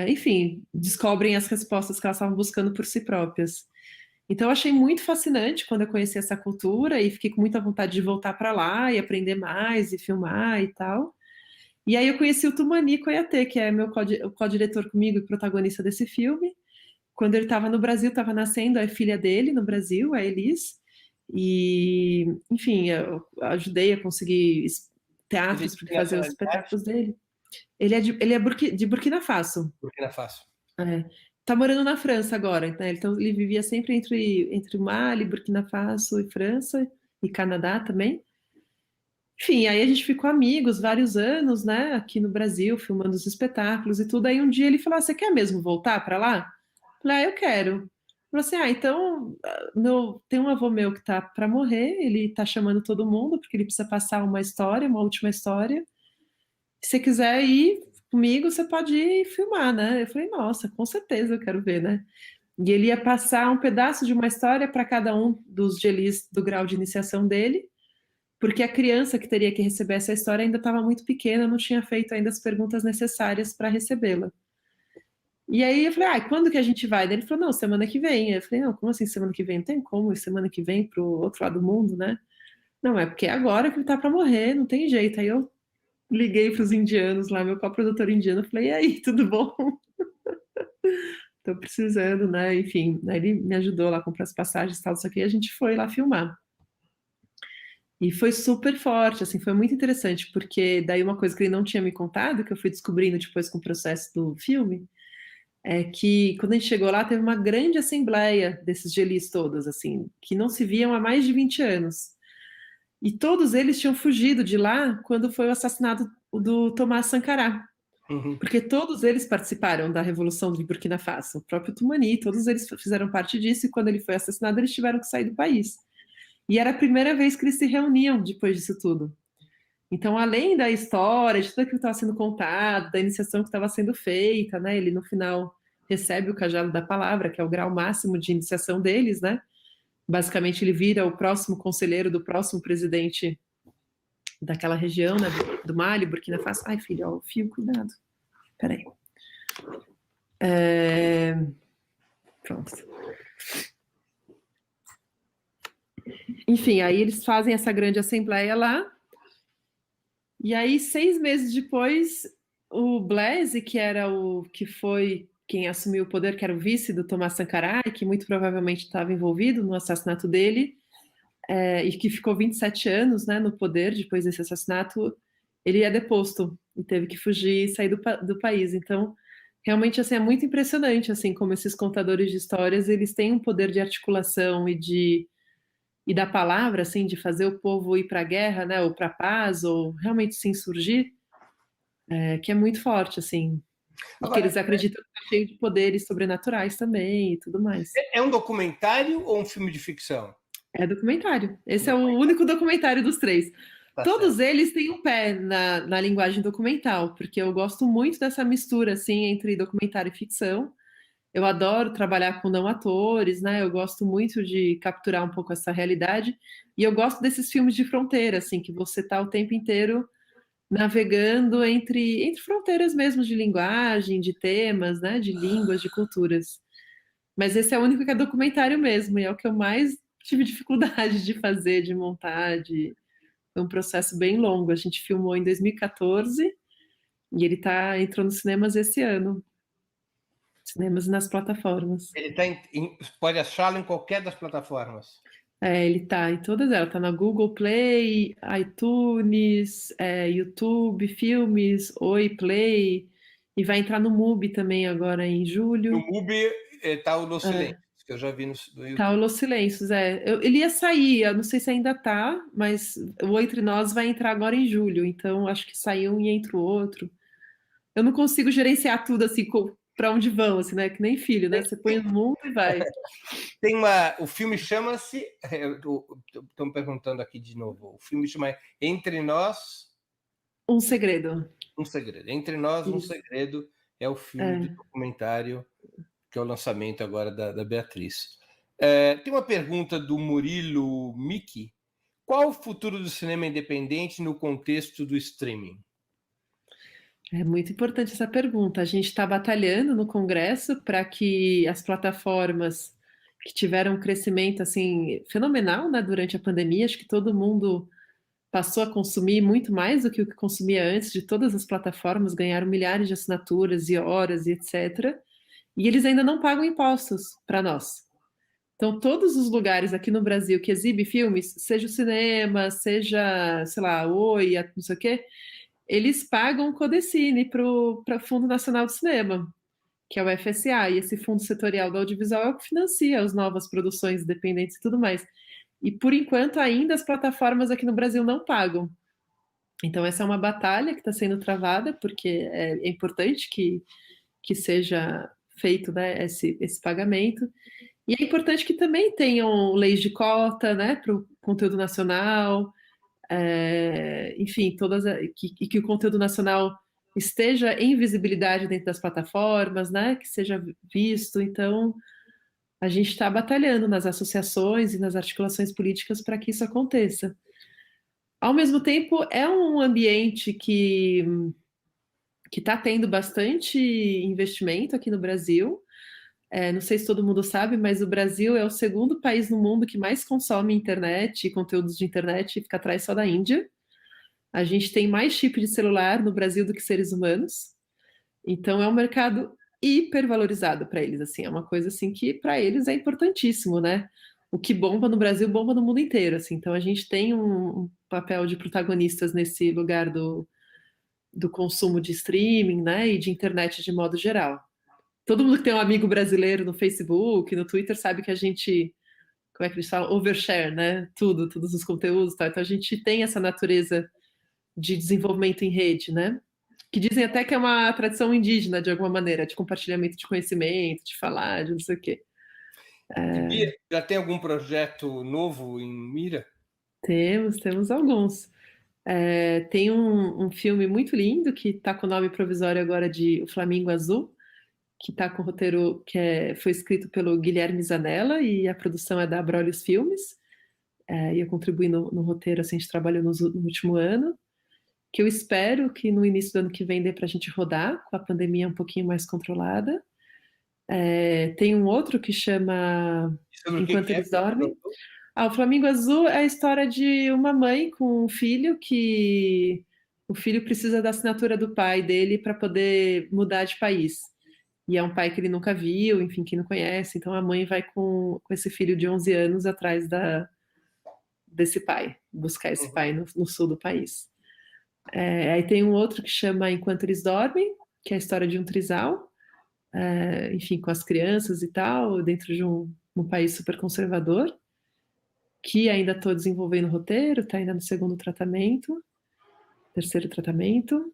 enfim, descobrem as respostas que elas estavam buscando por si próprias. Então eu achei muito fascinante quando eu conheci essa cultura e fiquei com muita vontade de voltar para lá e aprender mais e filmar e tal. E aí eu conheci o Tumani Koyate, que é meu co-diretor comigo e protagonista desse filme. Quando ele estava no Brasil, estava nascendo a filha dele no Brasil, a Elis. E, enfim, eu ajudei a conseguir teatros para fazer os espetáculos dele. Ele é de Burkina Faso. Burkina Faso. Tá morando na França agora, né? Então ele vivia sempre entre Mali, Burkina Faso e França, e Canadá também. Enfim, aí a gente ficou amigos vários anos, né? Aqui no Brasil, filmando os espetáculos e tudo. Aí um dia ele falou: você quer mesmo voltar para lá? Eu falei: eu quero. Ele falou assim: então, tem um avô meu que tá para morrer, ele tá chamando todo mundo, porque ele precisa passar uma história, uma última história. Se você quiser ir comigo, você pode ir filmar, né? Eu falei: nossa, com certeza eu quero ver, né? E ele ia passar um pedaço de uma história para cada um dos gelis do grau de iniciação dele, porque a criança que teria que receber essa história ainda estava muito pequena, não tinha feito ainda as perguntas necessárias para recebê-la. E aí eu falei: quando que a gente vai? Daí ele falou: não, semana que vem. Eu falei: não, como assim semana que vem? Não tem como, semana que vem para o outro lado do mundo, né? Não, é porque é agora que ele tá para morrer, não tem jeito. Aí eu liguei para os indianos lá, meu coprodutor indiano, falei: e aí, tudo bom? Tô precisando, né? Enfim, aí ele me ajudou lá a comprar as passagens e tal, isso aqui, e a gente foi lá filmar. E foi super forte, assim, foi muito interessante, porque daí uma coisa que ele não tinha me contado, que eu fui descobrindo depois com o processo do filme, é que quando a gente chegou lá, teve uma grande assembleia desses gelis todos, assim, que não se viam há mais de 20 anos. E todos eles tinham fugido de lá quando foi o assassinato do Thomas Sankara. Uhum. Porque todos eles participaram da Revolução de Burkina Faso. O próprio Toumani, todos eles fizeram parte disso, e quando ele foi assassinado, eles tiveram que sair do país. E era a primeira vez que eles se reuniam depois disso tudo. Então, além da história, de tudo aquilo que estava sendo contado, da iniciação que estava sendo feita, né? Ele, no final, recebe o cajado da palavra, que é o grau máximo de iniciação deles, né? Basicamente, ele vira o próximo conselheiro do próximo presidente daquela região, né? Do Mali, Burkina Faso. Ai, filho, ó, o fio, cuidado. Peraí. Pronto. Enfim, aí eles fazem essa grande assembleia lá. E aí, 6 meses depois, o Blaise, que foi quem assumiu o poder, que era o vice do Thomas Sankara, e que muito provavelmente estava envolvido no assassinato dele, e que ficou 27 anos, né, no poder depois desse assassinato, ele é deposto e teve que fugir e sair do país. Então, realmente, assim, é muito impressionante, assim, como esses contadores de histórias, eles têm um poder de articulação e da palavra, assim, de fazer o povo ir para a guerra, né, ou para a paz, ou realmente se insurgir, que é muito forte, assim. E que Agora, eles acreditam que está cheio de poderes sobrenaturais também e tudo mais. é um documentário ou um filme de ficção? É documentário. Esse é o único documentário dos 3. Tá Todos certo. eles têm um pé na linguagem documental, porque eu gosto muito dessa mistura, assim, entre documentário e ficção. Eu adoro trabalhar com não atores, né? Eu gosto muito de capturar um pouco essa realidade. E eu gosto desses filmes de fronteira, assim, que você tá o tempo inteiro navegando entre fronteiras mesmo de linguagem, de temas, né? De línguas, de culturas. Mas esse é o único que é documentário mesmo, e é o que eu mais tive dificuldade de fazer, de montar, Foi um processo bem longo. A gente filmou em 2014 e ele entrou nos cinemas esse ano. Cinemas e nas plataformas. Ele pode achá-lo em qualquer das plataformas. Ele tá em todas elas, tá na Google Play, iTunes, YouTube, Filmes, Oi Play, e vai entrar no MUBI também agora em No julho. MUBI está o Los Silêncios, que eu já vi no Tá, o YouTube. Los Silêncios, ele ia sair, eu não sei se ainda tá, mas o Entre Nós vai entrar agora em julho, então acho que saiu um e entra o outro. Eu não consigo gerenciar tudo assim, para onde vão, assim, né? Que nem filho, né? Você põe no mundo e vai. O filme chama-se. Estão me perguntando aqui de novo. O filme chama Entre Nós. Um Segredo. Um Segredo. Entre Nós, Um Isso. Segredo é o filme de documentário, que é o lançamento agora da Beatriz. Tem uma pergunta do Murilo Miki. Qual o futuro do cinema independente no contexto do streaming? É muito importante essa pergunta. A gente está batalhando no Congresso para que as plataformas que tiveram um crescimento assim fenomenal, né, durante a pandemia, acho que todo mundo passou a consumir muito mais do que o que consumia antes, de todas as plataformas ganharam milhares de assinaturas e horas e etc. E eles ainda não pagam impostos para nós. Então, todos os lugares aqui no Brasil que exibe filmes, seja o cinema, seja, sei lá, Oi, não sei o quê, eles pagam o Codecine para o Fundo Nacional do Cinema. que é o FSA, e esse Fundo Setorial do Audiovisual é o que financia as novas produções independentes e tudo mais. E, por enquanto, ainda as plataformas aqui no Brasil não pagam. Então, essa é uma batalha que está sendo travada, porque é importante que seja feito, né, esse pagamento. E é importante que também tenham leis de cota, né, para o conteúdo nacional, enfim, que o conteúdo nacional esteja em visibilidade dentro das plataformas, né, que seja visto. Então, a gente está batalhando nas associações e nas articulações políticas para que isso aconteça. Ao mesmo tempo, é um ambiente que está tendo bastante investimento aqui no Brasil. Não sei se todo mundo sabe, mas o Brasil é o segundo país no mundo que mais consome internet e conteúdos de internet, e fica atrás só da Índia. A gente tem mais chip de celular no Brasil do que seres humanos. Então, é um mercado hipervalorizado para eles, assim, é uma coisa assim que para eles é importantíssimo, né? O que bomba no Brasil bomba no mundo inteiro, assim. Então a gente tem um papel de protagonistas nesse lugar do consumo de streaming, né, e de internet de modo geral. Todo mundo que tem um amigo brasileiro no Facebook, no Twitter, sabe que a gente, como é que eles falam? Overshare, né? Todos os conteúdos, tá? Então a gente tem essa natureza de desenvolvimento em rede, né? Que dizem até que é uma tradição indígena, de alguma maneira, de compartilhamento de conhecimento, de falar, de não sei o quê. Bia, já tem algum projeto novo em mira? Temos alguns. Tem um filme muito lindo que está com o nome provisório agora de O Flamingo Azul, que está com o roteiro foi escrito pelo Guilherme Zanella e a produção é da Abrolhos Filmes. E eu contribuí no roteiro, assim, a gente trabalhou no último ano, que eu espero que no início do ano que vem dê para a gente rodar, com a pandemia um pouquinho mais controlada. Tem um outro que chama Enquanto Eles Dormem. O Flamingo Azul é a história de uma mãe com um filho que o filho precisa da assinatura do pai dele para poder mudar de país. E é um pai que ele nunca viu, enfim, que não conhece. Então a mãe vai com esse filho de 11 anos atrás desse pai, buscar esse pai no sul do país. Aí tem um outro que chama Enquanto Eles Dormem, que é a história de um trisal, enfim, com as crianças e tal, dentro de um país super conservador, que ainda estou desenvolvendo o roteiro, está ainda no terceiro tratamento.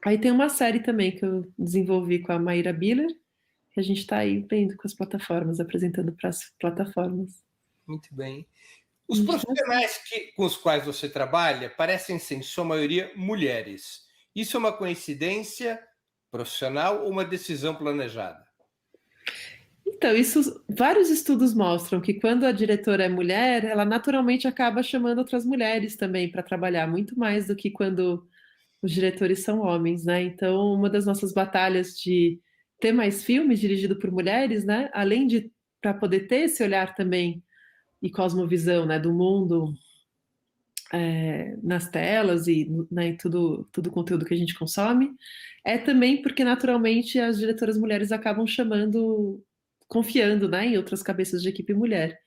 Aí tem uma série também que eu desenvolvi com a Maíra Biller, que a gente está aí vendo com as plataformas, apresentando para as plataformas. Muito bem. Os profissionais com os quais você trabalha parecem ser, em sua maioria, mulheres. Isso é uma coincidência profissional ou uma decisão planejada? Então, vários estudos mostram que quando a diretora é mulher, ela naturalmente acaba chamando outras mulheres também para trabalhar, muito mais do que quando os diretores são homens, né? Então, uma das nossas batalhas de ter mais filmes dirigidos por mulheres, né? Além de para poder ter esse olhar também e cosmovisão, né, do mundo nas telas e, né, em tudo o conteúdo que a gente consome, é também porque naturalmente as diretoras mulheres acabam confiando, né, em outras cabeças de equipe mulher.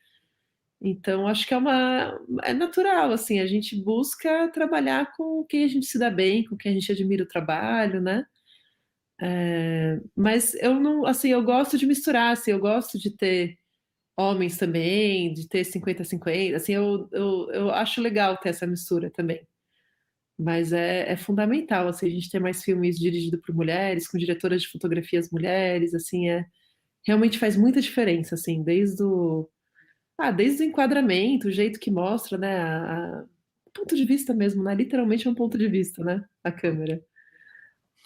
Então, acho que é natural, assim, a gente busca trabalhar com quem a gente se dá bem, com quem a gente admira o trabalho, né? Mas eu não, assim, eu gosto de misturar, assim, eu gosto de ter homens também, de ter 50-50, assim, eu acho legal ter essa mistura também. Mas é fundamental, assim, a gente ter mais filmes dirigidos por mulheres, com diretoras de fotografias mulheres, assim, realmente faz muita diferença, assim, desde o enquadramento, o jeito que mostra, né, o ponto de vista mesmo, né, literalmente é um ponto de vista, né, a câmera.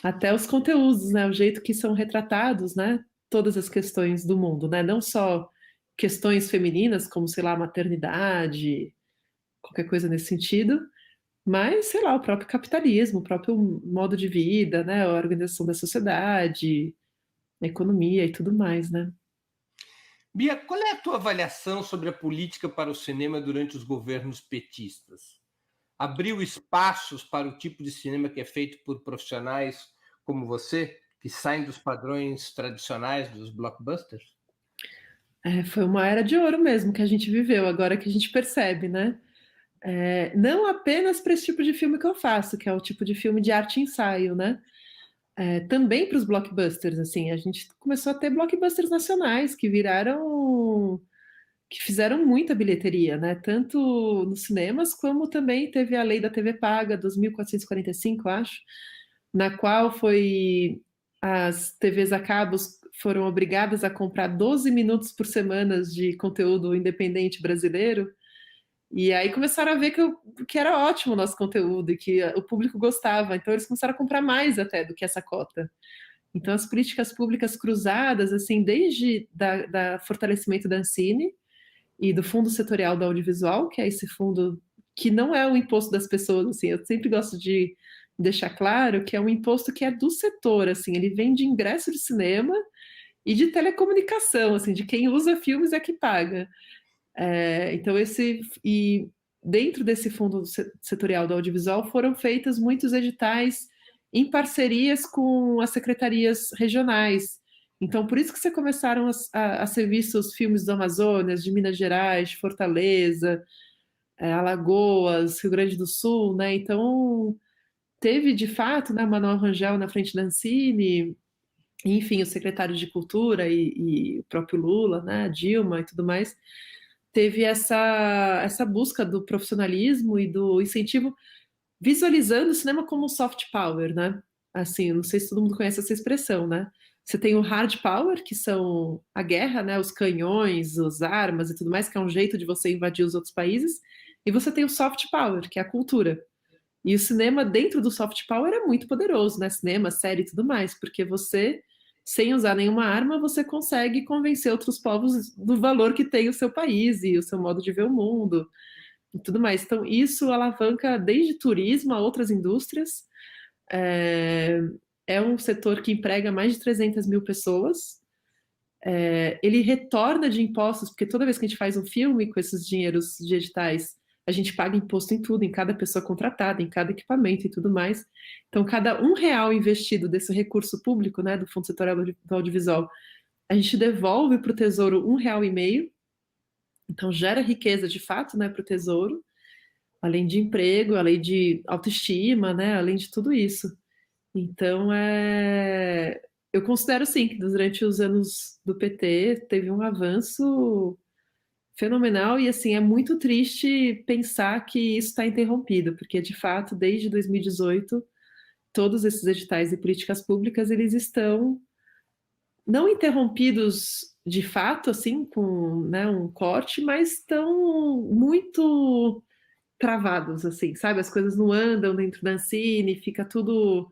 Até os conteúdos, né, o jeito que são retratados, né, todas as questões do mundo, né, não só questões femininas, como, sei lá, maternidade, qualquer coisa nesse sentido, mas, sei lá, o próprio capitalismo, o próprio modo de vida, né, a organização da sociedade, a economia e tudo mais, né. Bia, qual é a tua avaliação sobre a política para o cinema durante os governos petistas? Abriu espaços para o tipo de cinema que é feito por profissionais como você, que saem dos padrões tradicionais dos blockbusters? Foi uma era de ouro mesmo que a gente viveu, agora que a gente percebe, né? Não apenas para esse tipo de filme que eu faço, que é o tipo de filme de arte e ensaio, né? também para os blockbusters, assim, a gente começou a ter blockbusters nacionais que fizeram muita bilheteria, né? Tanto nos cinemas, como também teve a lei da TV paga, 2.445, acho, na qual as TVs a cabos foram obrigadas a comprar 12 minutos por semana de conteúdo independente brasileiro, e aí começaram a ver que era ótimo o nosso conteúdo e que o público gostava, então eles começaram a comprar mais até do que essa cota. Então as políticas públicas cruzadas, assim, desde da fortalecimento da Ancine e do Fundo Setorial do Audiovisual, que é esse fundo que não é o imposto das pessoas, assim, eu sempre gosto de deixar claro que é um imposto que é do setor, assim, ele vem de ingresso de cinema e de telecomunicação, assim, de quem usa filmes é que paga. Então e dentro desse fundo setorial do audiovisual foram feitos muitos editais em parcerias com as secretarias regionais. Então, por isso que você começaram a ser vistos os filmes do Amazonas, de Minas Gerais, de Fortaleza, Alagoas, Rio Grande do Sul, né? Então, teve de fato, né, Manuel Rangel na frente da Ancine, enfim, o secretário de Cultura e o próprio Lula, né, Dilma e tudo mais, teve essa busca do profissionalismo e do incentivo, visualizando o cinema como um soft power, né? Assim, não sei se todo mundo conhece essa expressão, né? Você tem o hard power, que são a guerra, né? Os canhões, as armas e tudo mais, que é um jeito de você invadir os outros países. E você tem o soft power, que é a cultura. E o cinema, dentro do soft power, é muito poderoso, né? Cinema, série e tudo mais, porque você, sem usar nenhuma arma, você consegue convencer outros povos do valor que tem o seu país e o seu modo de ver o mundo e tudo mais. Então, isso alavanca desde turismo a outras indústrias. É um setor que emprega mais de 300 mil pessoas. Ele retorna de impostos, porque toda vez que a gente faz um filme com esses dinheiros de editais, a gente paga imposto em tudo, em cada pessoa contratada, em cada equipamento e tudo mais. Então, cada R$ 1 investido desse recurso público, né, do Fundo Setorial do Audiovisual, a gente devolve para o Tesouro R$ 1,5. Então, gera riqueza de fato, né, para o Tesouro, além de emprego, além de autoestima, né, além de tudo isso. Então, eu considero, sim, que durante os anos do PT teve um avanço fenomenal e, assim, é muito triste pensar que isso está interrompido, porque, de fato, desde 2018, todos esses editais e políticas públicas, eles estão não interrompidos de fato, assim, com, né, um corte, mas estão muito travados, assim, sabe? As coisas não andam dentro da Ancine, fica tudo...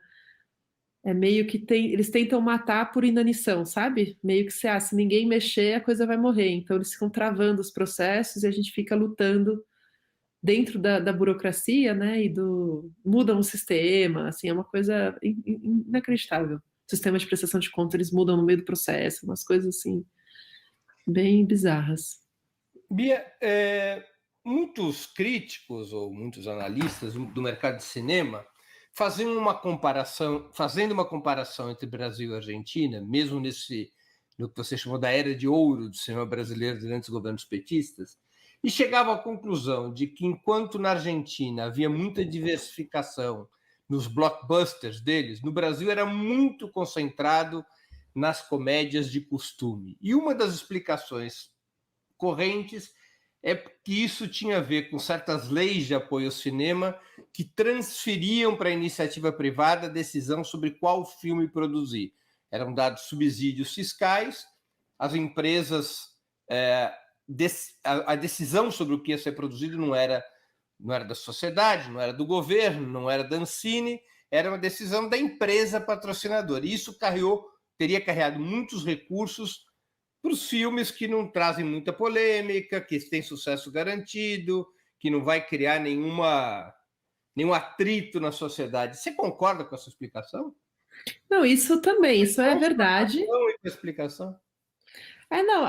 meio que eles tentam matar por inanição, sabe? Meio que se ninguém mexer, a coisa vai morrer. Então eles ficam travando os processos e a gente fica lutando dentro da burocracia, né? Mudam o sistema, assim, é uma coisa inacreditável. O sistema de prestação de contas, eles mudam no meio do processo, umas coisas assim, bem bizarras. Bia, muitos críticos ou muitos analistas do mercado de cinema fazendo uma comparação entre Brasil e Argentina, mesmo no que você chamou da era de ouro do cinema brasileiro durante os governos petistas, e chegava à conclusão de que, enquanto na Argentina havia muita diversificação nos blockbusters deles, no Brasil era muito concentrado nas comédias de costume. E uma das explicações correntes é que isso tinha a ver com certas leis de apoio ao cinema que transferiam para a iniciativa privada a decisão sobre qual filme produzir. Eram dados subsídios fiscais, as empresas... a decisão sobre o que ia ser produzido não era da sociedade, não era do governo, não era da Ancine, era uma decisão da empresa patrocinadora. E isso teria carregado muitos recursos para os filmes que não trazem muita polêmica, que têm sucesso garantido, que não vai criar nenhum atrito na sociedade. Você concorda com essa explicação? Não, isso também, isso é verdade. Explicação? Não,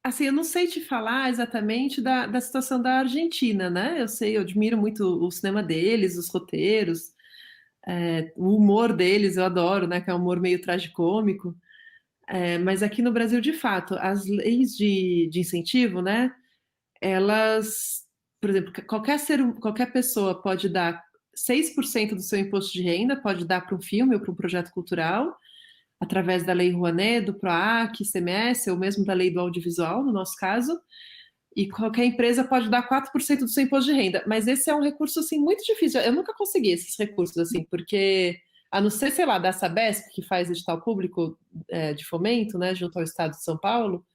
assim, eu não sei te falar exatamente da situação da Argentina, né? Eu admiro muito o cinema deles, os roteiros, o humor deles, eu adoro, né? Que é um humor meio tragicômico. Mas aqui no Brasil, de fato, as leis de incentivo, né? Elas, por exemplo, qualquer pessoa pode dar 6% do seu imposto de renda pode dar para um filme ou para um projeto cultural, através da Lei Rouanet, do PROAC, ICMS, ou mesmo da Lei do Audiovisual, no nosso caso, e qualquer empresa pode dar 4% do seu imposto de renda. Mas esse é um recurso, assim, muito difícil. Eu nunca consegui esses recursos, assim, porque, a não ser, sei lá, da Sabesp, que faz edital público de fomento, né, junto ao Estado de São Paulo,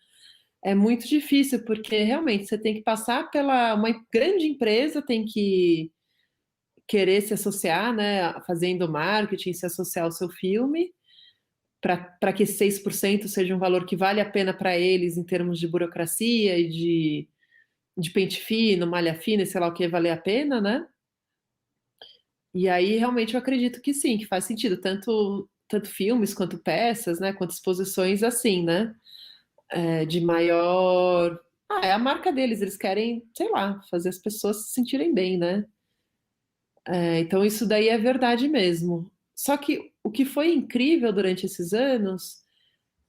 é muito difícil, porque realmente você tem que passar pela... Uma grande empresa tem que querer se associar, né, fazendo marketing, se associar ao seu filme, para que esse 6% seja um valor que vale a pena para eles em termos de burocracia e de pente fino, malha fina, e sei lá o que, valer a pena, né? E aí, realmente, eu acredito que sim, que faz sentido, tanto filmes quanto peças, né, quanto exposições assim, né? De maior... é a marca deles, eles querem, sei lá, fazer as pessoas se sentirem bem, né? Então, isso daí é verdade mesmo. Só que o que foi incrível durante esses anos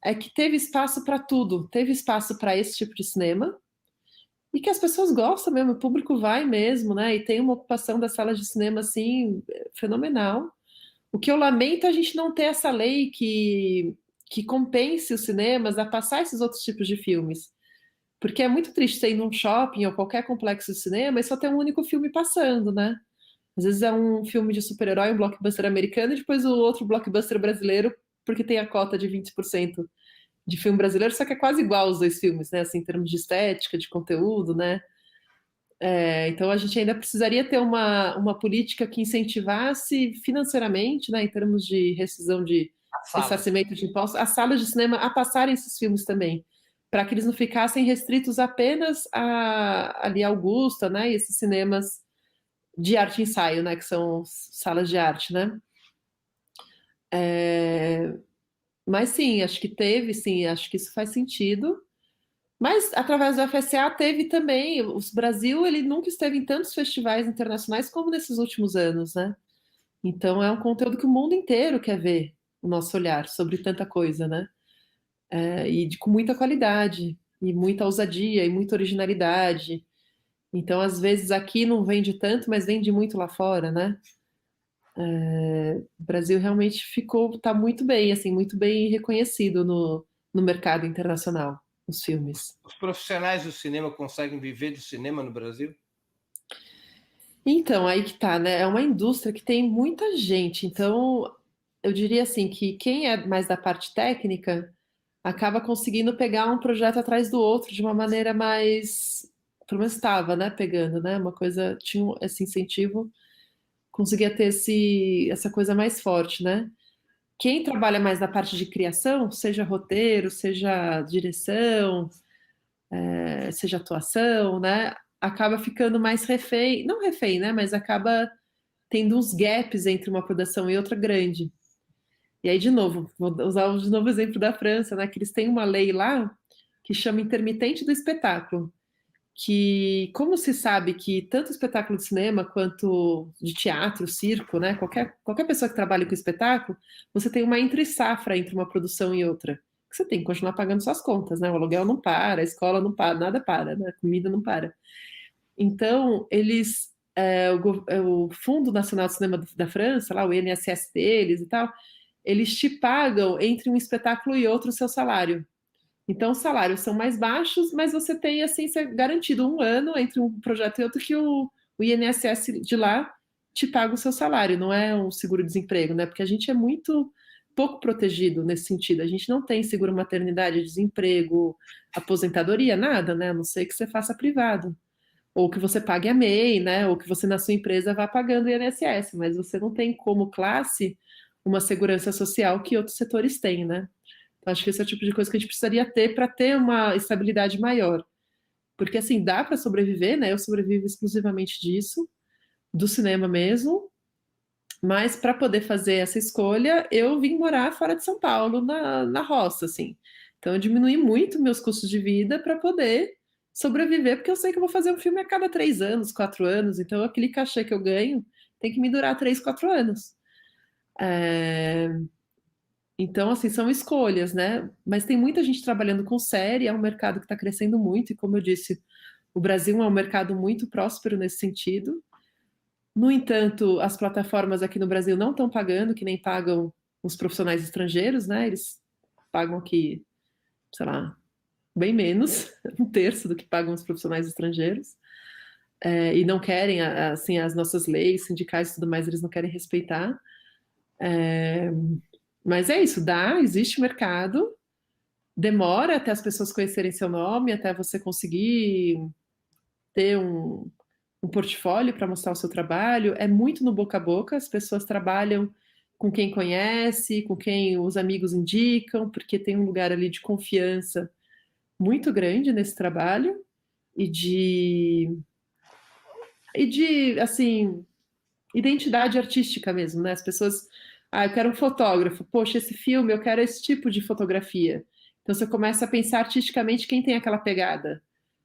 é que teve espaço para tudo. Teve espaço para esse tipo de cinema e que as pessoas gostam mesmo, o público vai mesmo, né? E tem uma ocupação das salas de cinema, assim, fenomenal. O que eu lamento é a gente não ter essa lei que compense os cinemas a passar esses outros tipos de filmes. Porque é muito triste você ir num shopping ou qualquer complexo de cinema e só ter um único filme passando, né? Às vezes é um filme de super-herói, um blockbuster americano, e depois o outro blockbuster brasileiro, porque tem a cota de 20% de filme brasileiro, só que é quase igual os dois filmes, né? Assim, em termos de estética, de conteúdo, né? Então a gente ainda precisaria ter uma política que incentivasse financeiramente, né, em termos de rescisão de ressarcimento de impostos, as salas de cinema a passarem esses filmes também, para que eles não ficassem restritos apenas ali a Augusta, né? E esses cinemas de arte e ensaio, né, que são salas de arte, né? Mas sim, acho que teve, sim, acho que isso faz sentido. Mas através do FSA teve também, o Brasil, ele nunca esteve em tantos festivais internacionais como nesses últimos anos, né? Então é um conteúdo que o mundo inteiro quer ver, o nosso olhar sobre tanta coisa, né? Com muita qualidade, e muita ousadia, e muita originalidade. Então, às vezes, aqui não vende tanto, mas vende muito lá fora, né? O Brasil realmente tá muito bem, assim, muito bem reconhecido no mercado internacional, os filmes. Os profissionais do cinema conseguem viver do cinema no Brasil? Então, aí que tá, né? É uma indústria que tem muita gente, então eu diria assim que quem é mais da parte técnica acaba conseguindo pegar um projeto atrás do outro de uma maneira mais, pelo menos estava, né, pegando, né? Uma coisa, tinha esse incentivo, conseguia ter essa coisa mais forte, né? Quem trabalha mais na parte de criação, seja roteiro, seja direção, seja atuação, né? Acaba ficando mais refém, não refém, né? Mas acaba tendo uns gaps entre uma produção e outra grande. E aí, de novo, vou usar de novo o exemplo da França, né? Que eles têm uma lei lá que chama intermitente do espetáculo, que, como se sabe que tanto espetáculo de cinema quanto de teatro, circo, né, qualquer pessoa que trabalha com espetáculo, você tem uma entre-safra entre uma produção e outra. Você tem que continuar pagando suas contas, né? O aluguel não para, a escola não para, nada para, né? A comida não para. Então, o Fundo Nacional de Cinema da França, lá, o INSS deles e tal, eles te pagam entre um espetáculo e outro o seu salário. Então, os salários são mais baixos, mas você tem, assim, garantido um ano entre um projeto e outro que o INSS de lá te paga o seu salário, não é um seguro-desemprego, né? Porque a gente é muito pouco protegido nesse sentido. A gente não tem seguro maternidade, desemprego, aposentadoria, nada, né? A não ser que você faça privado. Ou que você pague a MEI, né? Ou que você na sua empresa vá pagando o INSS, mas você não tem como classe uma segurança social que outros setores têm, né? Acho que esse é o tipo de coisa que a gente precisaria ter para ter uma estabilidade maior. Porque, assim, dá para sobreviver, né? Eu sobrevivo exclusivamente disso, do cinema mesmo. Mas para poder fazer essa escolha, eu vim morar fora de São Paulo, na roça, assim. Então, eu diminui muito meus custos de vida para poder sobreviver, porque eu sei que eu vou fazer um filme a cada 3 anos, 4 anos. Então, aquele cachê que eu ganho tem que me durar 3, 4 anos. Então, assim, são escolhas, né? Mas tem muita gente trabalhando com série, é um mercado que está crescendo muito, e como eu disse, o Brasil é um mercado muito próspero nesse sentido. No entanto, as plataformas aqui no Brasil não estão pagando, que nem pagam os profissionais estrangeiros, né? Eles pagam aqui, sei lá, bem menos, um terço do que pagam os profissionais estrangeiros. E não querem, assim, as nossas leis sindicais e tudo mais, eles não querem respeitar. Mas é isso, existe mercado, demora até as pessoas conhecerem seu nome, até você conseguir ter um portfólio para mostrar o seu trabalho, é muito no boca a boca, as pessoas trabalham com quem conhece, com quem os amigos indicam, porque tem um lugar ali de confiança muito grande nesse trabalho e de assim, identidade artística mesmo, né? As pessoas, eu quero um fotógrafo, poxa, esse filme, eu quero esse tipo de fotografia. Então você começa a pensar artisticamente quem tem aquela pegada.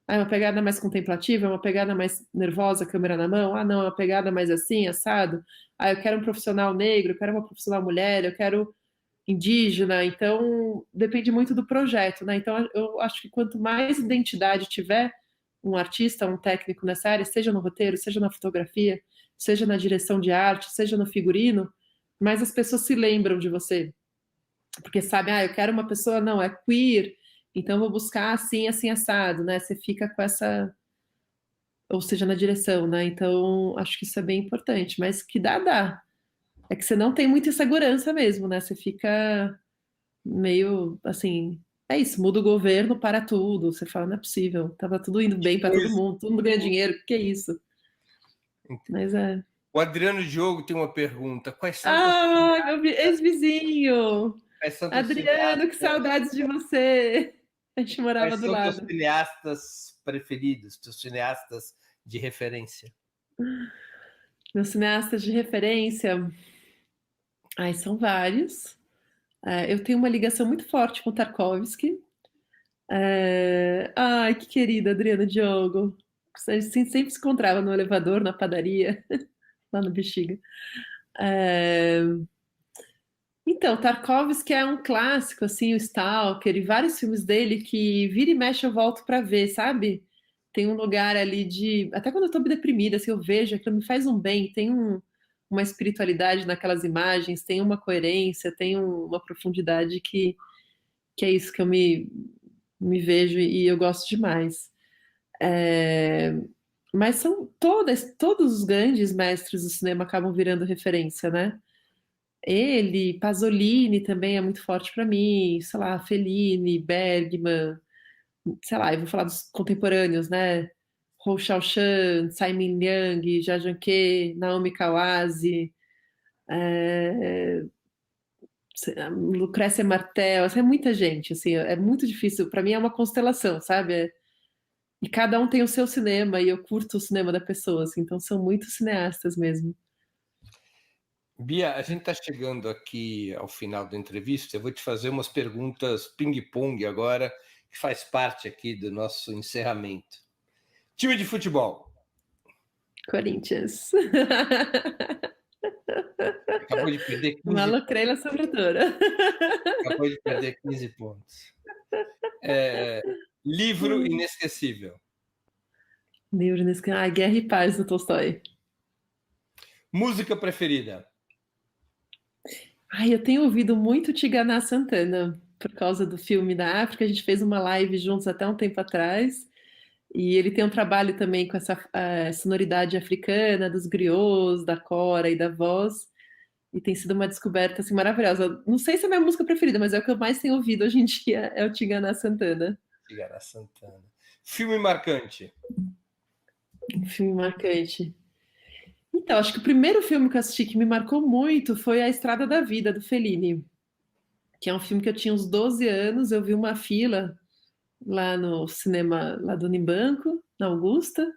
É uma pegada mais contemplativa, é uma pegada mais nervosa, câmera na mão. Não, é uma pegada mais assim, assado. Eu quero um profissional negro, eu quero uma profissional mulher, eu quero indígena. Então, depende muito do projeto, né? Então, eu acho que quanto mais identidade tiver um artista, um técnico nessa área, seja no roteiro, seja na fotografia, seja na direção de arte, seja no figurino, mais as pessoas se lembram de você. Porque sabe, eu quero uma pessoa, não, é queer, então vou buscar assim, assim, assado, né? Você fica com essa, ou seja, na direção, né? Então, acho que isso é bem importante, mas que dá. É que você não tem muita segurança mesmo, né? Você fica meio assim, é isso, muda o governo para tudo. Você fala, não é possível, tava tudo indo bem para todo mundo, todo mundo ganha dinheiro, o que é isso? Mas é. O Adriano Diogo tem uma pergunta. Meu ex-vizinho! Adriano, que saudades de você! A gente morava do lado. Quais são teus cineastas preferidos, teus cineastas de referência? Meus cineastas de referência, são vários. Eu tenho uma ligação muito forte com Tarkovsky. Que querida, Adriana Diogo. A gente sempre se encontrava no elevador, na padaria, lá no Bexiga. Então, Tarkovsky é um clássico, assim, o Stalker, e vários filmes dele que vira e mexe eu volto para ver, sabe? Tem um lugar ali de. Até quando eu tô deprimida, assim, eu vejo aquilo me faz um bem, tem uma espiritualidade naquelas imagens, tem uma coerência, tem uma profundidade que é isso que eu me vejo e eu gosto demais. Mas são todos os grandes mestres do cinema acabam virando referência, né? Ele, Pasolini também é muito forte para mim, sei lá, Fellini, Bergman, sei lá, eu vou falar dos contemporâneos, né? Hou Xiaoshan, Tsai Ming-liang, Jia Zhangke, Naomi Kawase, Lucrécia Martel, é muita gente, assim, é muito difícil, para mim é uma constelação, sabe? E cada um tem o seu cinema e eu curto o cinema da pessoa, assim, então são muitos cineastas mesmo. Bia, a gente está chegando aqui ao final da entrevista. Eu vou te fazer umas perguntas ping-pong agora, que faz parte aqui do nosso encerramento. Time de futebol. Corinthians. Acabou de perder 15 Malocreila sobradora. Acabou de perder 15 pontos. Livro inesquecível. Livro inesquecível. Guerra e Paz, do Tolstói. Música preferida. Eu tenho ouvido muito Tigana Santana, por causa do filme da África. A gente fez uma live juntos até um tempo atrás. E ele tem um trabalho também com essa sonoridade africana, dos griots, da cora e da voz. E tem sido uma descoberta assim, maravilhosa. Não sei se é a minha música preferida, mas é o que eu mais tenho ouvido hoje em dia, é o Tigana Santana. Tigana Santana. Filme marcante. Um filme marcante. Então, acho que o primeiro filme que eu assisti que me marcou muito foi A Estrada da Vida, do Fellini, que é um filme que eu tinha uns 12 anos, eu vi uma fila lá no cinema lá do Unibanco, na Augusta,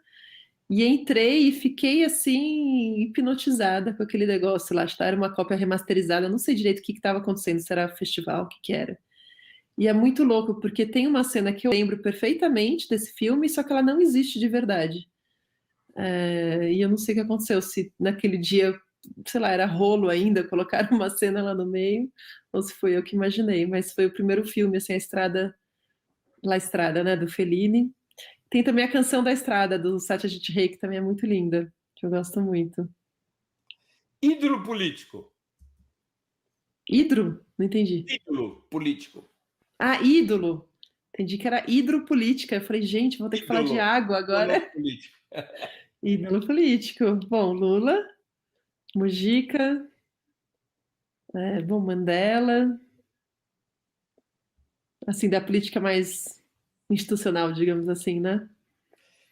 e entrei e fiquei assim hipnotizada com aquele negócio lá. Era uma cópia remasterizada, não sei direito o que estava acontecendo, se era festival, o que era. E é muito louco, porque tem uma cena que eu lembro perfeitamente desse filme, só que ela não existe de verdade. E eu não sei o que aconteceu, se naquele dia, sei lá, era rolo ainda, colocaram uma cena lá no meio, ou se foi eu que imaginei, mas foi o primeiro filme, assim, La Estrada, né, do Fellini. Tem também a Canção da Estrada, do Satyajit Ray, que também é muito linda, que eu gosto muito. Ídolo político. Hidro? Não entendi. Ídolo político. Ah, ídolo. Entendi que era hidropolítica. Eu falei, gente, vou ter que falar de água agora. Ídolo político. Ídolo político. Bom, Lula, Mujica, bom, Mandela. Assim, da política mais institucional, digamos assim, né?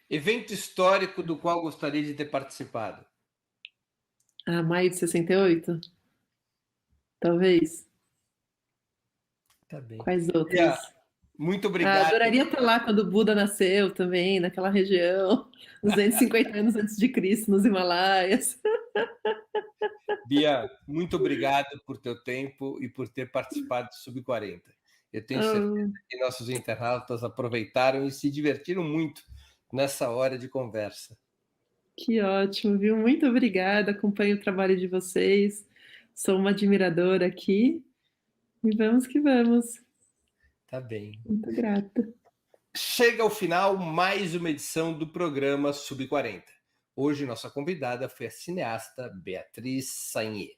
Evento histórico do qual gostaria de ter participado. Ah, maio de 68? Talvez. Tá bem. Quais Bia, outros? muito Ah, obrigado. adoraria estar lá quando o Buda nasceu também, naquela região, 250 anos antes de Cristo, nos Himalaias. Bia, muito obrigado por teu tempo e por ter participado do Sub-40. Eu tenho certeza que nossos internautas aproveitaram e se divertiram muito nessa hora de conversa. Que ótimo, viu? Muito obrigada. Acompanho o trabalho de vocês. Sou uma admiradora aqui. E vamos que vamos. Tá bem. Muito grata. Chega ao final mais uma edição do programa Sub-40. Hoje nossa convidada foi a cineasta Beatriz Sainier.